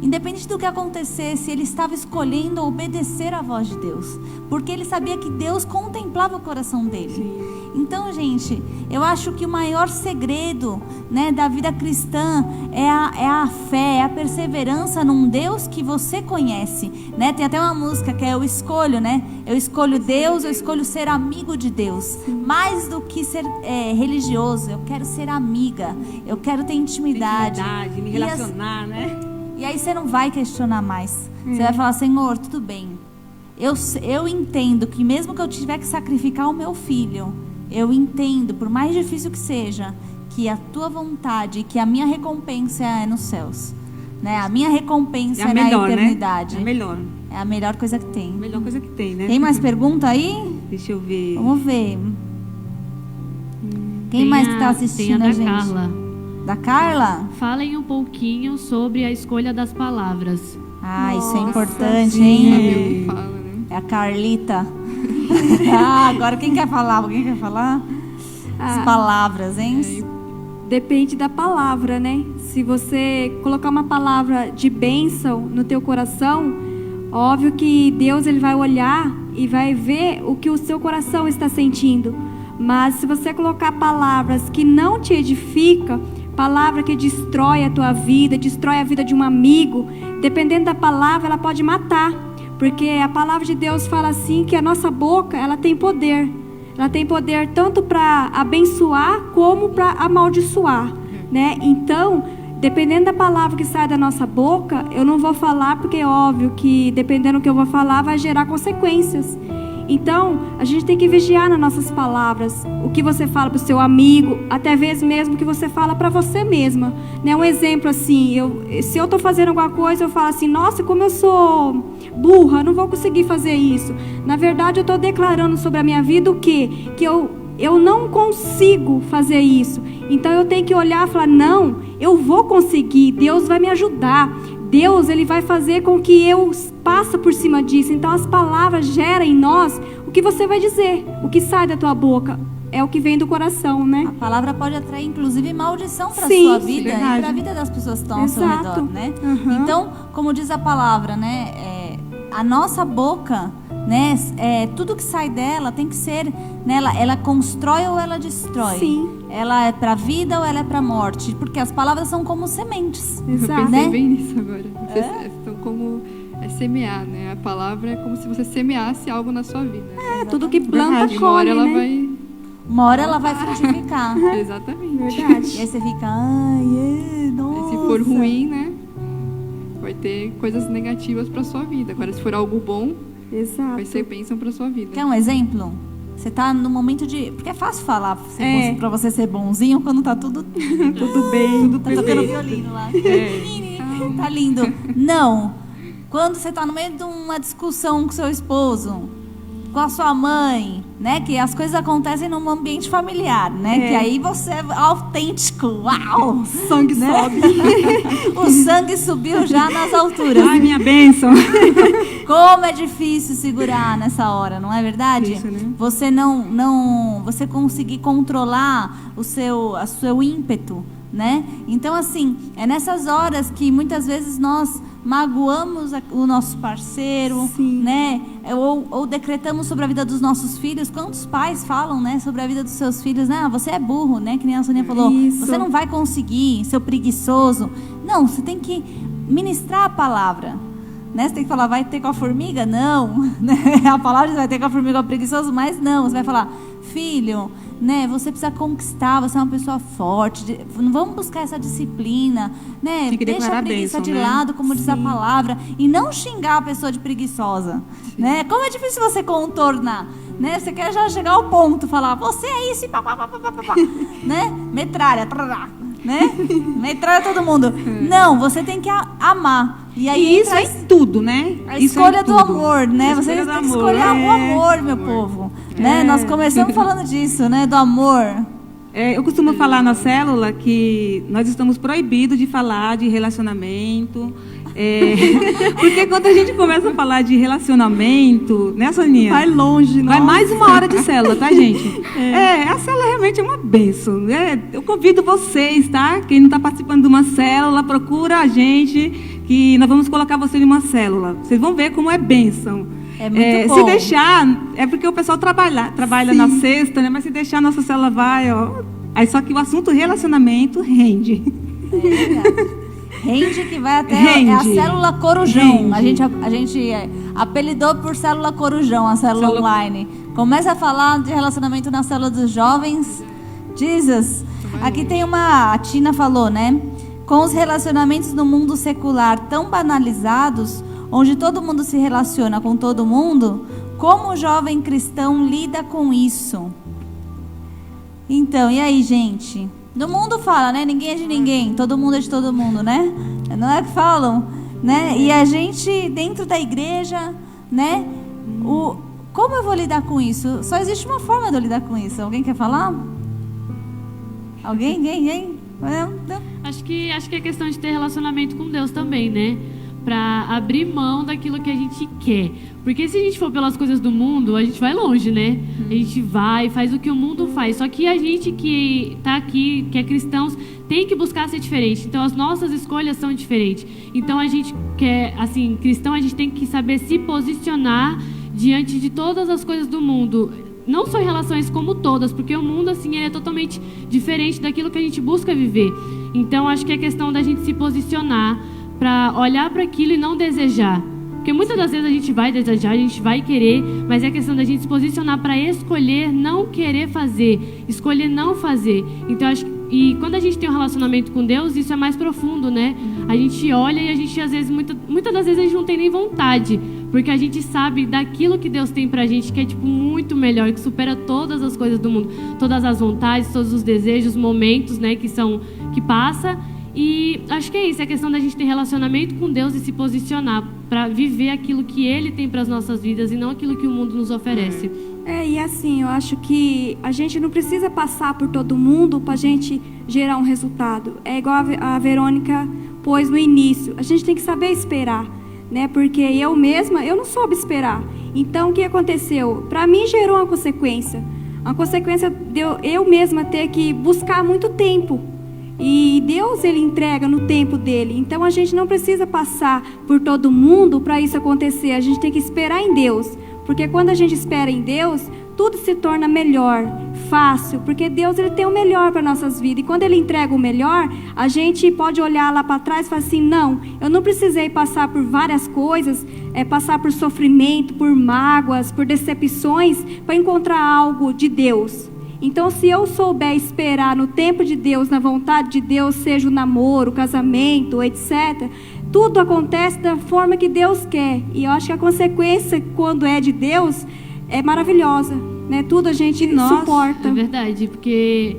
independente do que acontecesse, ele estava escolhendo obedecer à voz de Deus, porque ele sabia que Deus contemplava o coração dele. Sim. Então, gente, eu acho que o maior segredo, né, da vida cristã é a fé, é a perseverança num Deus que você conhece, né? Tem até uma música que é Eu Escolho, né? Eu escolho Deus, eu escolho ser amigo de Deus. Sim. Mais do que ser religioso, eu quero ser amiga, eu quero ter intimidade, me relacionar, né? E aí você não vai questionar mais. Você vai falar, Senhor, tudo bem. Eu entendo que mesmo que eu tiver que sacrificar o meu filho, eu entendo, por mais difícil que seja, que a tua vontade, que a minha recompensa é nos céus, né? A minha recompensa é na eternidade. Né? É a melhor coisa que tem. A melhor coisa que tem, né? Tem mais pergunta aí? Deixa eu ver. Vamos ver. Quem mais que está assistindo a gente? Carla. Da Carla? Falem um pouquinho sobre a escolha das palavras. Isso é importante, hein? Fala, né? É a Carlita. Agora quem quer falar? Alguém quer falar? As palavras, hein? Depende da palavra, né? Se você colocar uma palavra de bênção no teu coração, óbvio que Deus ele vai olhar e vai ver o que o seu coração está sentindo. Mas se você colocar palavras que não te edificam, palavra que destrói a tua vida, destrói a vida de um amigo, dependendo da palavra, ela pode matar. Porque a palavra de Deus fala assim, que a nossa boca, ela tem poder. Ela tem poder tanto para abençoar, como para amaldiçoar, né? Então, dependendo da palavra que sai da nossa boca, eu não vou falar, porque é óbvio que, dependendo do que eu vou falar, vai gerar consequências. Então, a gente tem que vigiar nas nossas palavras, o que você fala para o seu amigo, até mesmo o que você fala para você mesma, né? Um exemplo assim, se eu estou fazendo alguma coisa, eu falo assim, nossa, como eu sou burra, não vou conseguir fazer isso. Na verdade, eu estou declarando sobre a minha vida o quê? Que eu não consigo fazer isso. Então, eu tenho que olhar e falar, não, eu vou conseguir, Deus vai me ajudar. Deus, ele vai fazer com que eu passe por cima disso. Então as palavras geram em nós o que você vai dizer. O que sai da tua boca é o que vem do coração, né? A palavra pode atrair, inclusive, maldição para a sua vida e para a vida das pessoas que estão ao seu redor, né? Uhum. Então, como diz a palavra, né? A nossa boca, né? Tudo que sai dela tem que ser, né, ela constrói ou ela destrói. Sim. ela é para a vida ou ela é para a morte? Porque as palavras são como sementes. Eu pensei né? bem nisso agora. Vocês estão como semear, né? A palavra é como se você semeasse algo na sua vida. Tudo que planta, Uma hora colhe, ela né? vai... Uma hora ela vai frutificar. Exatamente. Verdade. E aí você fica, ai, nossa. Se for ruim, né? Vai ter coisas negativas para sua vida. Agora, se for algo bom, Exato. vai ser bênção para sua vida. Quer um exemplo? Você tá no momento de... Porque é fácil falar pra você ser bonzinho quando tá tudo bem. Tudo tá tocando violino lá. Tá lindo. Não. Quando você tá no meio de uma discussão com seu esposo, com a sua mãe, né? Que as coisas acontecem num ambiente familiar, né? Que aí você é autêntico. Uau! Sangue sobe. O sangue subiu já nas alturas. Ai, minha bênção. Como é difícil segurar nessa hora, não é verdade? Isso, né? Você você conseguir controlar o seu ímpeto, né? Então, assim, é nessas horas que muitas vezes nós magoamos o nosso parceiro, Sim. né? Ou decretamos sobre a vida dos nossos filhos. Quantos pais falam, né, sobre a vida dos seus filhos, né? Ah, você é burro, né? Que nem a Sonia falou. Isso. Você não vai conseguir, seu preguiçoso. Não, você tem que ministrar a palavra. Né? Você tem que falar, vai ter com a formiga? Não. A palavra diz, vai ter com a formiga preguiçoso, mas não. Você vai falar, filho, né? Você precisa conquistar, você é uma pessoa forte. Vamos buscar essa disciplina, né? Tem que Deixa a declarar preguiça bênção, de né? lado, como diz a palavra, e não xingar a pessoa de preguiçosa, né? Como é difícil você contornar, né? Você quer já chegar ao ponto, falar, você é isso, e pá, pá, pá, pá, pá, pá, né? Metralha, né? Metralha todo mundo. Não, você tem que amar. E aí E isso entra é tudo, né? a Isso é escolha do tudo. amor, né? A Você escolha tem do que amor. escolher o amor, meu povo. Né? Nós começamos falando disso, né? Do amor. Eu costumo falar na célula que nós estamos proibidos de falar de relacionamento. Porque quando a gente começa a falar de relacionamento, né, Soninha? Vai longe, Vai nossa. mais uma hora de célula, tá, gente? A célula realmente é uma bênção. Né? Eu convido vocês, tá? Quem não está participando de uma célula, procura a gente, que nós vamos colocar você em uma célula. Vocês vão ver como é bênção. É muito bom. Se deixar, é porque o pessoal trabalha na sexta, né? Mas se deixar, nossa célula vai, ó. Aí só que o assunto relacionamento rende. Rende que vai até Rende. é a célula Corujão. Rende. A gente apelidou por célula Corujão, a célula Célula- online. Começa a falar de relacionamento na célula dos jovens. Jesus. Aqui tem a Tina falou, né? Com os relacionamentos no mundo secular tão banalizados, onde todo mundo se relaciona com todo mundo, como o jovem cristão lida com isso? Então, e aí, gente? No mundo fala, né? Ninguém é de ninguém, todo mundo é de todo mundo, né? Não é que falam, né? E a gente, dentro da igreja, né? Como eu vou lidar com isso? Só existe uma forma de eu lidar com isso. Alguém quer falar? Alguém? Ninguém? Não. Acho que é questão de ter relacionamento com Deus também, né? Pra abrir mão daquilo que a gente quer. Porque se a gente for pelas coisas do mundo, a gente vai longe, né? A gente vai, faz o que o mundo faz. Só que a gente que tá aqui, que é cristãos, tem que buscar ser diferente. Então as nossas escolhas são diferentes. Então a gente que é, assim, cristão, a gente tem que saber se posicionar diante de todas as coisas do mundo. Não só em relações como todas, porque o mundo assim é totalmente diferente daquilo que a gente busca viver. Então acho que é questão da gente se posicionar para olhar para aquilo e não desejar. Porque muitas das vezes a gente vai desejar, a gente vai querer, mas é questão da gente se posicionar para escolher não querer fazer, escolher não fazer. Então acho que, e quando a gente tem um relacionamento com Deus, isso é mais profundo, né? A gente olha e a gente às vezes, muitas das vezes a gente não tem nem vontade, porque a gente sabe daquilo que Deus tem pra gente, que é tipo muito melhor, que supera todas as coisas do mundo, todas as vontades, todos os desejos, momentos, né, que passa. E acho que é isso, é a questão da gente ter relacionamento com Deus e se posicionar para viver aquilo que Ele tem para as nossas vidas e não aquilo que o mundo nos oferece. E assim, eu acho que a gente não precisa passar por todo mundo para a gente gerar um resultado. É igual a Verônica pôs no início. A gente tem que saber esperar, né? Porque eu mesma, eu não soube esperar. Então, o que aconteceu? Para mim, gerou uma consequência. Uma consequência de eu mesma ter que buscar muito tempo. E Deus, Ele entrega no tempo dele. Então, a gente não precisa passar por todo mundo para isso acontecer. A gente tem que esperar em Deus. Porque quando a gente espera em Deus, tudo se torna melhor, fácil, porque Deus ele tem o melhor para nossas vidas. E quando Ele entrega o melhor, a gente pode olhar lá para trás e falar assim, não, eu não precisei passar por várias coisas, passar por sofrimento, por mágoas, por decepções, para encontrar algo de Deus. Então, se eu souber esperar no tempo de Deus, na vontade de Deus, seja o namoro, o casamento, etc., tudo acontece da forma que Deus quer. E eu acho que a consequência, quando é de Deus, é maravilhosa, né? Tudo a gente suporta. É verdade, porque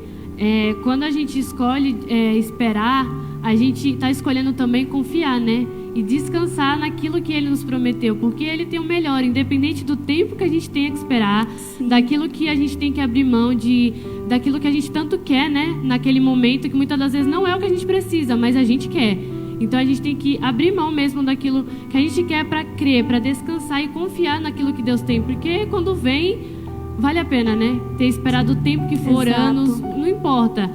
quando a gente escolhe esperar, a gente está escolhendo também confiar, né? E descansar naquilo que Ele nos prometeu, porque Ele tem o melhor, independente do tempo que a gente tenha que esperar, sim, daquilo que a gente tem que abrir mão, daquilo que a gente tanto quer, né? Naquele momento, que muitas das vezes não é o que a gente precisa, mas a gente quer. Então a gente tem que abrir mão mesmo daquilo que a gente quer para crer, para descansar e confiar naquilo que Deus tem, porque quando vem, vale a pena, né? Ter esperado o tempo que for, exato, anos, não importa.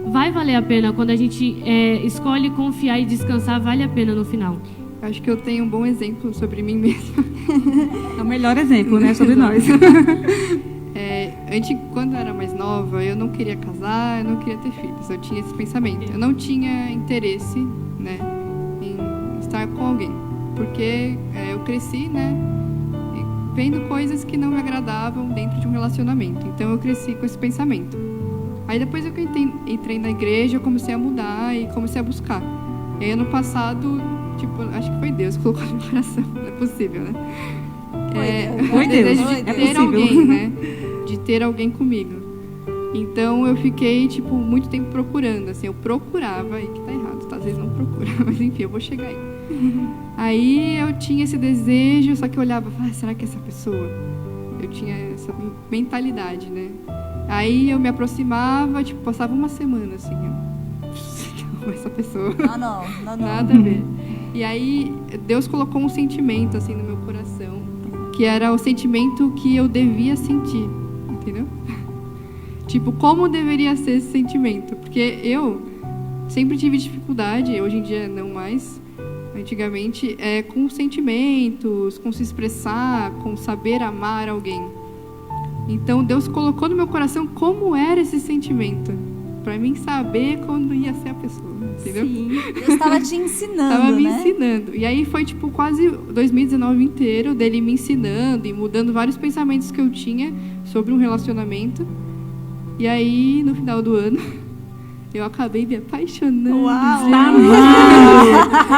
Vai valer a pena. Quando a gente escolhe confiar e descansar, vale a pena no final. Acho que eu tenho um bom exemplo sobre mim mesma. É o melhor exemplo, né? Sobre nós. Antes, quando eu era mais nova, eu não queria casar, eu não queria ter filhos. Eu tinha esse pensamento. Eu não tinha interesse, né, em estar com alguém. Porque eu cresci, né, vendo coisas que não me agradavam dentro de um relacionamento. Então eu cresci com esse pensamento. Aí depois eu entrei na igreja, eu comecei a mudar e comecei a buscar. E aí ano passado, acho que foi Deus que colocou no meu coração. Não é possível, né? Foi Deus. De ter alguém, né? De ter alguém comigo. Então eu fiquei, muito tempo procurando, assim, eu procurava, e que tá errado, tá? Às vezes não procura, mas enfim, eu vou chegar aí. Aí eu tinha esse desejo, só que eu olhava, será que é essa pessoa? Eu tinha essa mentalidade, né? Aí eu me aproximava, passava uma semana, assim, não, essa pessoa. Não. Nada a ver. E aí Deus colocou um sentimento, assim, no meu coração, que era o sentimento que eu devia sentir, entendeu? Como deveria ser esse sentimento? Porque eu sempre tive dificuldade, hoje em dia não mais, antigamente, com sentimentos, com se expressar, com saber amar alguém. Então Deus colocou no meu coração como era esse sentimento, para mim saber quando ia ser a pessoa, entendeu? Sim, Deus estava te ensinando, Estava me né? ensinando. E aí foi quase 2019 inteiro dele me ensinando e mudando vários pensamentos que eu tinha sobre um relacionamento. E aí, no final do ano, eu acabei me apaixonando. Uau!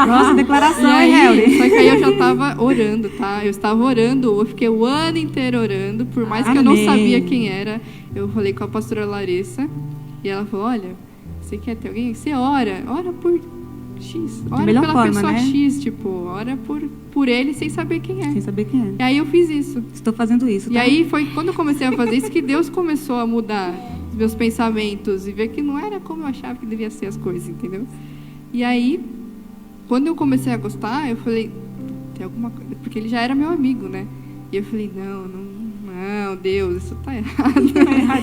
Nossa, declaração, hein, Helly? Só que aí eu já estava orando, tá? Eu estava orando, eu fiquei o ano inteiro orando, por mais que eu não sabia quem era. Eu falei com a pastora Larissa, e ela falou, olha, você quer ter alguém? Você ora por X. Ora pela forma, pessoa, né? X, ora por ele sem saber quem é. Sem saber quem é. E aí eu fiz isso. Estou fazendo isso, tá? E aí foi quando eu comecei a fazer isso que Deus começou a mudar os meus pensamentos e ver que não era como eu achava que devia ser as coisas, entendeu? E aí, quando eu comecei a gostar, eu falei, tem alguma coisa... Porque ele já era meu amigo, né? E eu falei, não, Deus, isso tá errado.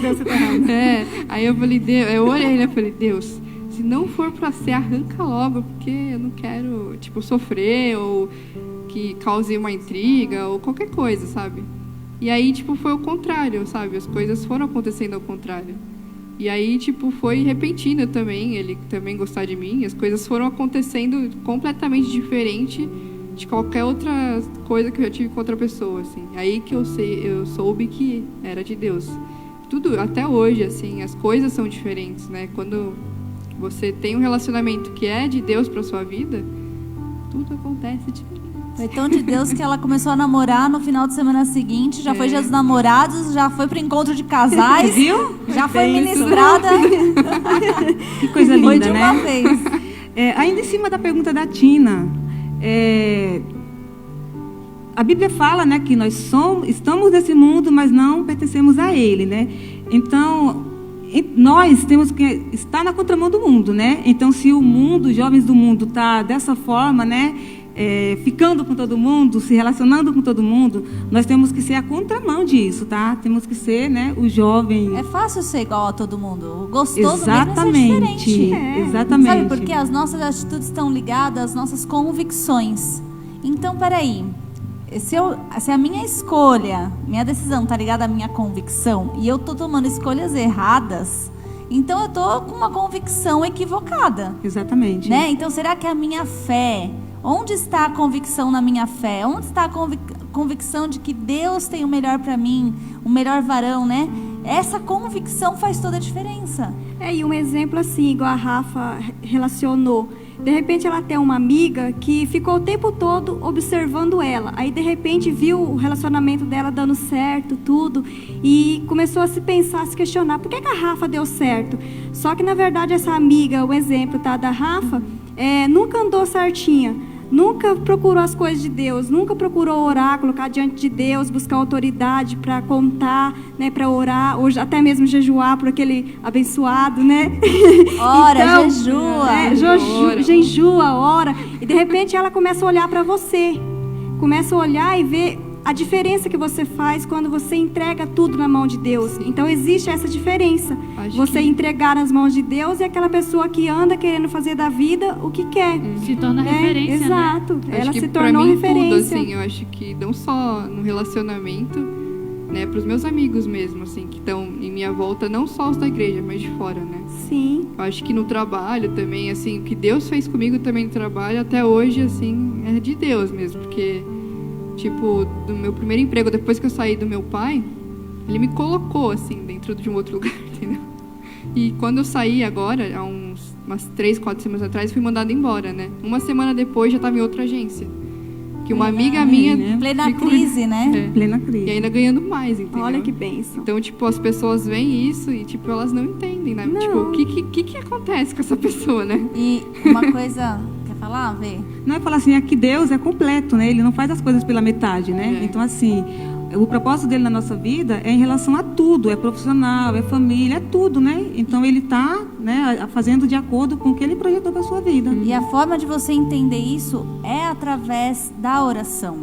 Deus, isso tá errado. Aí eu falei, Deus, eu orei, né? Eu falei, Deus, se não for pra ser, arranca logo, porque eu não quero, sofrer ou que cause uma intriga ou qualquer coisa, sabe? E aí, foi o contrário, sabe? As coisas foram acontecendo ao contrário. E aí, foi repentino também, ele também gostar de mim. As coisas foram acontecendo completamente diferente de qualquer outra coisa que eu já tive com outra pessoa, assim. Aí que eu soube que era de Deus. Tudo, até hoje, assim, as coisas são diferentes, né? Quando você tem um relacionamento que é de Deus para sua vida, tudo acontece diferente. Foi tão de Deus que ela começou a namorar no final de semana seguinte, já foi Dia dos Namorados, já foi pro encontro de casais, viu? Já foi ministrada. Que coisa linda, foi de uma né? vez. Ainda em cima da pergunta da Tina, a Bíblia fala, né, que nós estamos nesse mundo, mas não pertencemos a ele, né? Então, nós temos que estar na contramão do mundo, né? Então, se o mundo, os jovens do mundo, tá dessa forma, né? Ficando com todo mundo, se relacionando com todo mundo, nós temos que ser a contramão disso, tá? Temos que ser, né, o jovem. É fácil ser igual a todo mundo. O gostoso exatamente, mesmo é ser diferente. Exatamente. Sabe por quê? As nossas atitudes estão ligadas às nossas convicções. Então, peraí. se a minha escolha, minha decisão tá ligada à minha convicção e eu tô tomando escolhas erradas, então eu tô com uma convicção equivocada. Exatamente. Né? Então será que a minha fé, onde está a convicção na minha fé? Onde está a convicção de que Deus tem o melhor para mim, o melhor varão, né? Essa convicção faz toda a diferença. E um exemplo assim, igual a Rafa relacionou. De repente ela tem uma amiga que ficou o tempo todo observando ela. Aí de repente viu o relacionamento dela dando certo, tudo. E começou a se pensar, a se questionar, por que a Rafa deu certo? Só que na verdade essa amiga, o exemplo da Rafa, nunca andou certinha. Nunca procurou as coisas de Deus, nunca procurou orar, colocar diante de Deus, buscar autoridade para contar, né, para orar, ou até mesmo jejuar por aquele abençoado, né? Ora, então, jejua. ora. E de repente ela começa a olhar para você, começa a olhar e ver a diferença que você faz quando você entrega tudo na mão de Deus. Então existe essa diferença. Você entregar nas mãos de Deus e aquela pessoa que anda querendo fazer da vida o que quer. Se torna referência, Exato. né? Ela acho se que tornou pra mim, referência. tudo, assim, eu acho que não só no relacionamento, né, para os meus amigos mesmo, assim, que estão em minha volta, não só os da igreja, mas de fora, né? Sim. Eu acho que no trabalho também, assim, o que Deus fez comigo também no trabalho, até hoje, assim, é de Deus mesmo, porque tipo, do meu primeiro emprego, depois que eu saí do meu pai, ele me colocou, assim, dentro de um outro lugar, entendeu? E quando eu saí agora, há umas 3, 4 semanas atrás, fui mandada embora, né? Uma semana depois, já estava em outra agência. Que uma amiga minha... né? Plena crise, né? Plena crise. E ainda ganhando mais, entendeu? Olha que bênção. Então, tipo, as pessoas veem isso e, tipo, elas não entendem, né? Não. Tipo, o que acontece com essa pessoa, né? E uma coisa... Quer falar, Vê? Não é falar assim, é que Deus é completo, né? Ele não faz as coisas pela metade, né? É. Então, assim, o propósito dele na nossa vida é em relação a tudo. É profissional, é família, é tudo, né? Então, ele está, né, fazendo de acordo com o que ele projetou para a sua vida. E a forma de você entender isso é através da oração,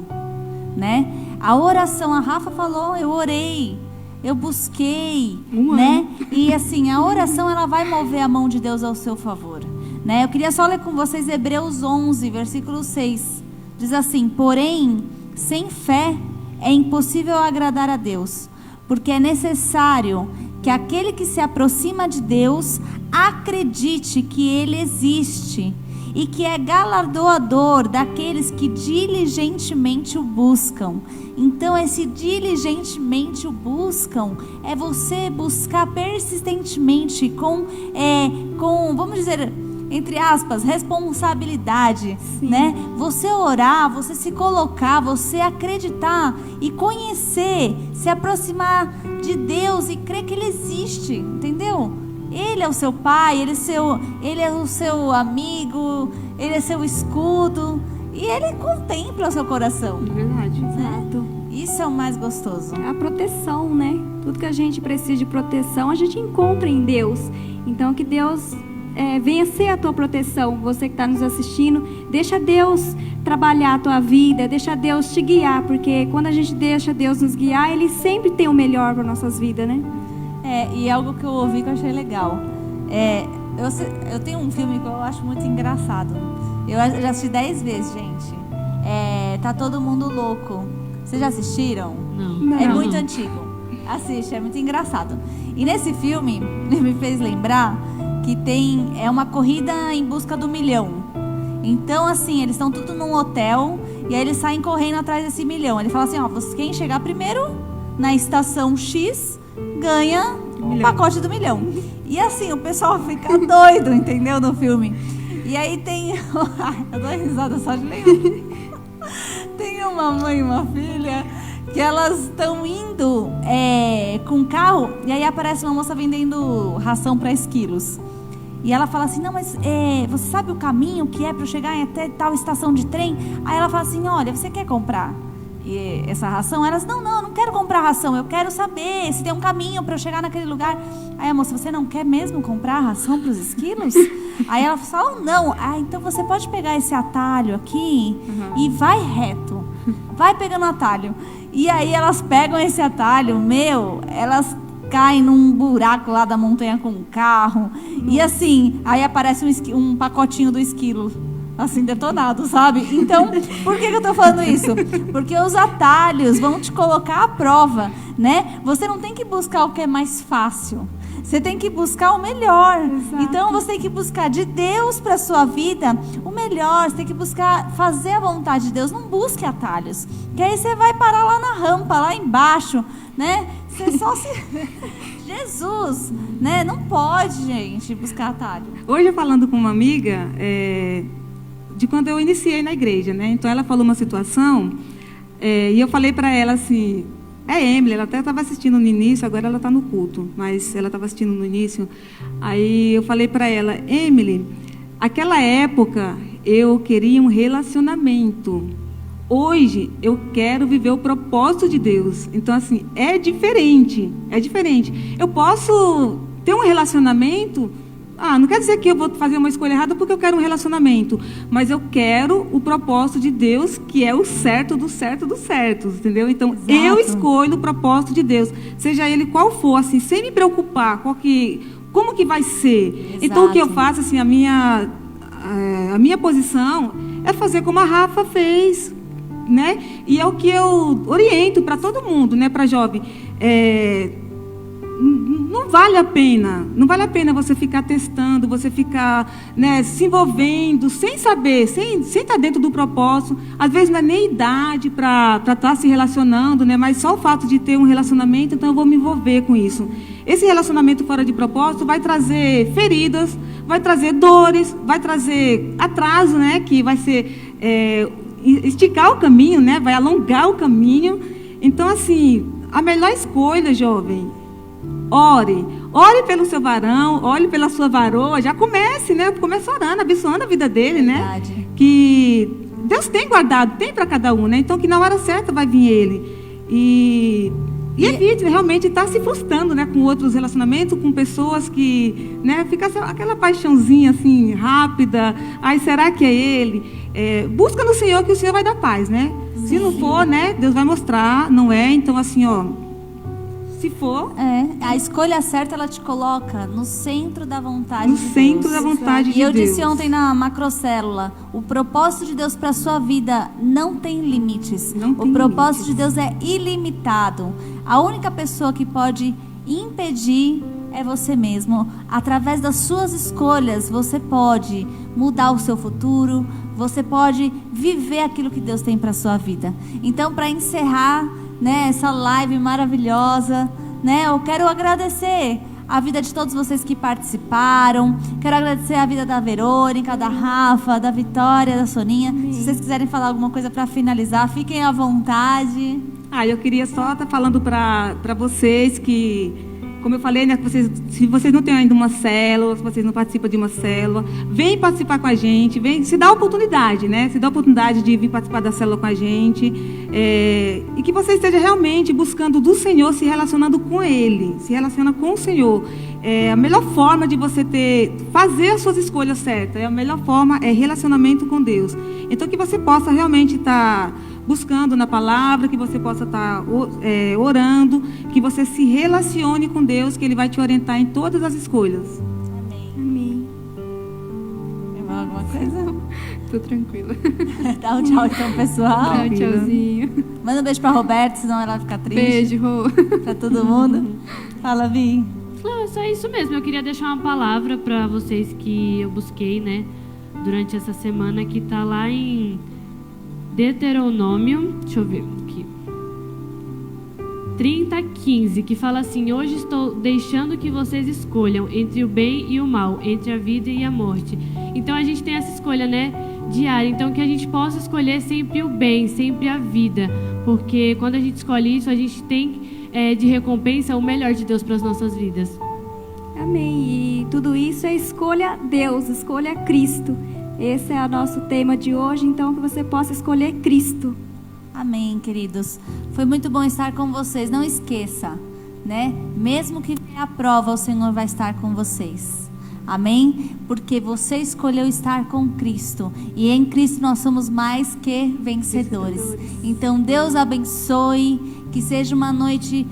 né? A oração, a Rafa falou, eu orei, eu busquei, né? E assim, a oração, ela vai mover a mão de Deus ao seu favor, né? Eu queria só ler com vocês Hebreus 11, versículo 6. Diz assim: porém, sem fé é impossível agradar a Deus, porque é necessário que aquele que se aproxima de Deus acredite que Ele existe e que é galardoador daqueles que diligentemente o buscam. Então, esse diligentemente o buscam é você buscar persistentemente com vamos dizer, entre aspas, responsabilidade, né? Você orar, você se colocar, você acreditar e conhecer, se aproximar de Deus e crer que Ele existe, entendeu? Ele é o seu pai, Ele é o seu amigo, Ele é seu escudo e Ele contempla o seu coração. É verdade. Exato. Isso é o mais gostoso. A proteção, né? Tudo que a gente precisa de proteção, a gente encontra em Deus. Então, que Deus venha ser a tua proteção. Você que está nos assistindo, deixa Deus trabalhar a tua vida, deixa Deus te guiar, porque quando a gente deixa Deus nos guiar, Ele sempre tem o melhor para nossas vidas, né? E algo que eu ouvi que eu achei legal. Eu tenho um filme que eu acho muito engraçado. Eu já assisti 10 vezes, gente. Tá Todo Mundo Louco. Vocês já assistiram? Não. É muito antigo. Assiste, é muito engraçado. E nesse filme, me fez lembrar que é uma corrida em busca do 1 milhão. Então, assim, eles estão tudo num hotel e aí eles saem correndo atrás desse 1 milhão. Ele fala assim, quem chegar primeiro na estação X ganha um pacote do 1 milhão. E assim, o pessoal fica doido, entendeu, no filme. E aí tem... eu dou risada só de lembrar. Tem uma mãe e uma filha que elas estão indo com um carro e aí aparece uma moça vendendo ração para esquilos. E ela fala assim, não, mas você sabe o caminho que é para eu chegar até tal estação de trem? Aí ela fala assim, olha, você quer comprar essa ração? Elas, não, eu não quero comprar ração, eu quero saber se tem um caminho para eu chegar naquele lugar. Aí a moça, você não quer mesmo comprar ração para os esquilos? Aí ela fala, não. Então você pode pegar esse atalho aqui e vai reto, vai pegando atalho. E aí elas pegam esse atalho, elas caem num buraco lá da montanha com o carro. E assim, aí aparece um pacotinho do esquilo assim, detonado, sabe? Então, por que eu tô falando isso? Porque os atalhos vão te colocar à prova, né? Você não tem que buscar o que é mais fácil. Você tem que buscar o melhor. Exato. Então você tem que buscar de Deus para sua vida o melhor. Você tem que buscar fazer a vontade de Deus. Não busque atalhos, que aí você vai parar lá na rampa, lá embaixo, né? Você só se... Jesus, né? Não pode, gente, buscar atalho. Hoje, eu falando com uma amiga, de quando eu iniciei na igreja, né? Então, ela falou uma situação, e eu falei para ela assim... Emily, ela até estava assistindo no início, agora ela está no culto, mas ela estava assistindo no início. Aí eu falei para ela, Emily, aquela época eu queria um relacionamento. Hoje eu quero viver o propósito de Deus. Então, assim, é diferente. Eu posso ter um relacionamento... não quer dizer que eu vou fazer uma escolha errada porque eu quero um relacionamento, mas eu quero o propósito de Deus, que é o certo do certo dos certos, entendeu? Então, Exato. Eu escolho o propósito de Deus, seja ele qual for, assim, sem me preocupar como que vai ser. Exato. Então, o que eu faço, assim, a minha posição é fazer como a Rafa fez, né? E é o que eu oriento para todo mundo, né? Para jovem. Não vale a pena você ficar testando, você ficar, né, se envolvendo, sem saber, sem estar dentro do propósito. Às vezes não é nem idade para estar se relacionando, né, mas só o fato de ter um relacionamento, então eu vou me envolver com isso. Esse relacionamento fora de propósito vai trazer feridas, vai trazer dores, vai trazer atraso, né, que vai ser esticar o caminho, né, vai alongar o caminho. Então, assim, a melhor escolha, jovem, ore pelo seu varão, ore pela sua varoa, já comece, né? Comece orando, abençoando a vida dele, né? Verdade. Que Deus tem guardado, tem para cada um, né? Então que na hora certa vai vir ele. E evite realmente estar se frustrando, né? Com outros relacionamentos, com pessoas que, né? Fica aquela paixãozinha assim, rápida. Ai, será que é ele? Busca no Senhor que o Senhor vai dar paz, né? Se não for, né? Deus vai mostrar, não é? Então assim, se for... a escolha certa, ela te coloca no centro da vontade No de Deus. centro da vontade de E eu Deus. disse ontem na macrocélula, o propósito de Deus para a sua vida não tem limites. Não tem o propósito limites. de Deus é ilimitado. A única pessoa que pode impedir é você mesmo. Através das suas escolhas, você pode mudar o seu futuro, você pode viver aquilo que Deus tem para a sua vida. Então, para encerrar, né, essa live maravilhosa, né, eu quero agradecer a vida de todos vocês que participaram. Quero agradecer a vida da Verônica, da Rafa, da Vitória, da Soninha. Se vocês quiserem falar alguma coisa para finalizar, fiquem à vontade. Eu queria só estar falando para vocês que, como eu falei, né, se vocês não têm ainda uma célula, se vocês não participam de uma célula, vem participar com a gente, se dá a oportunidade, né? Se dá a oportunidade de vir participar da célula com a gente, e que você esteja realmente buscando do Senhor, se relacionando com Ele, se relaciona com o Senhor. A melhor forma de você fazer as suas escolhas certas, a melhor forma é relacionamento com Deus. Então, que você possa realmente estar buscando na palavra, que você possa estar orando, que você se relacione com Deus, que Ele vai te orientar em todas as escolhas. Amém. Tem mais alguma coisa? Tô tranquila. Dá um tchau então, pessoal. Tchau, tchauzinho. Manda um beijo pra Roberta, senão ela vai ficar triste. Beijo, Rô. Pra todo mundo. Fala, Vi. Não, é só isso mesmo. Eu queria deixar uma palavra para vocês que eu busquei, né, durante essa semana, que tá lá em Deuteronômio, deixa eu ver aqui, 30:15, que fala assim: hoje estou deixando que vocês escolham entre o bem e o mal, entre a vida e a morte. Então a gente tem essa escolha, né, diária. Então que a gente possa escolher sempre o bem, sempre a vida, porque quando a gente escolhe isso, a gente tem de recompensa o melhor de Deus para as nossas vidas. Amém. E tudo isso é escolha Deus, escolha Cristo. Esse é o nosso tema de hoje, então que você possa escolher Cristo. Amém, queridos. Foi muito bom estar com vocês. Não esqueça, né? Mesmo que venha a prova, o Senhor vai estar com vocês. Amém? Porque você escolheu estar com Cristo. E em Cristo nós somos mais que vencedores. Então Deus abençoe. Que seja uma noite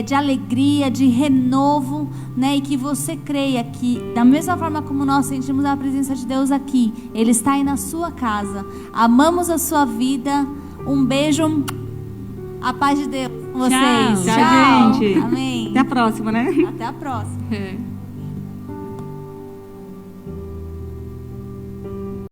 de alegria, de renovo, né? E que você creia que, da mesma forma como nós sentimos a presença de Deus aqui, Ele está aí na sua casa. Amamos a sua vida. Um beijo. A paz de Deus com vocês. Tchau, gente. Amém. Até a próxima, né? Até a próxima. É.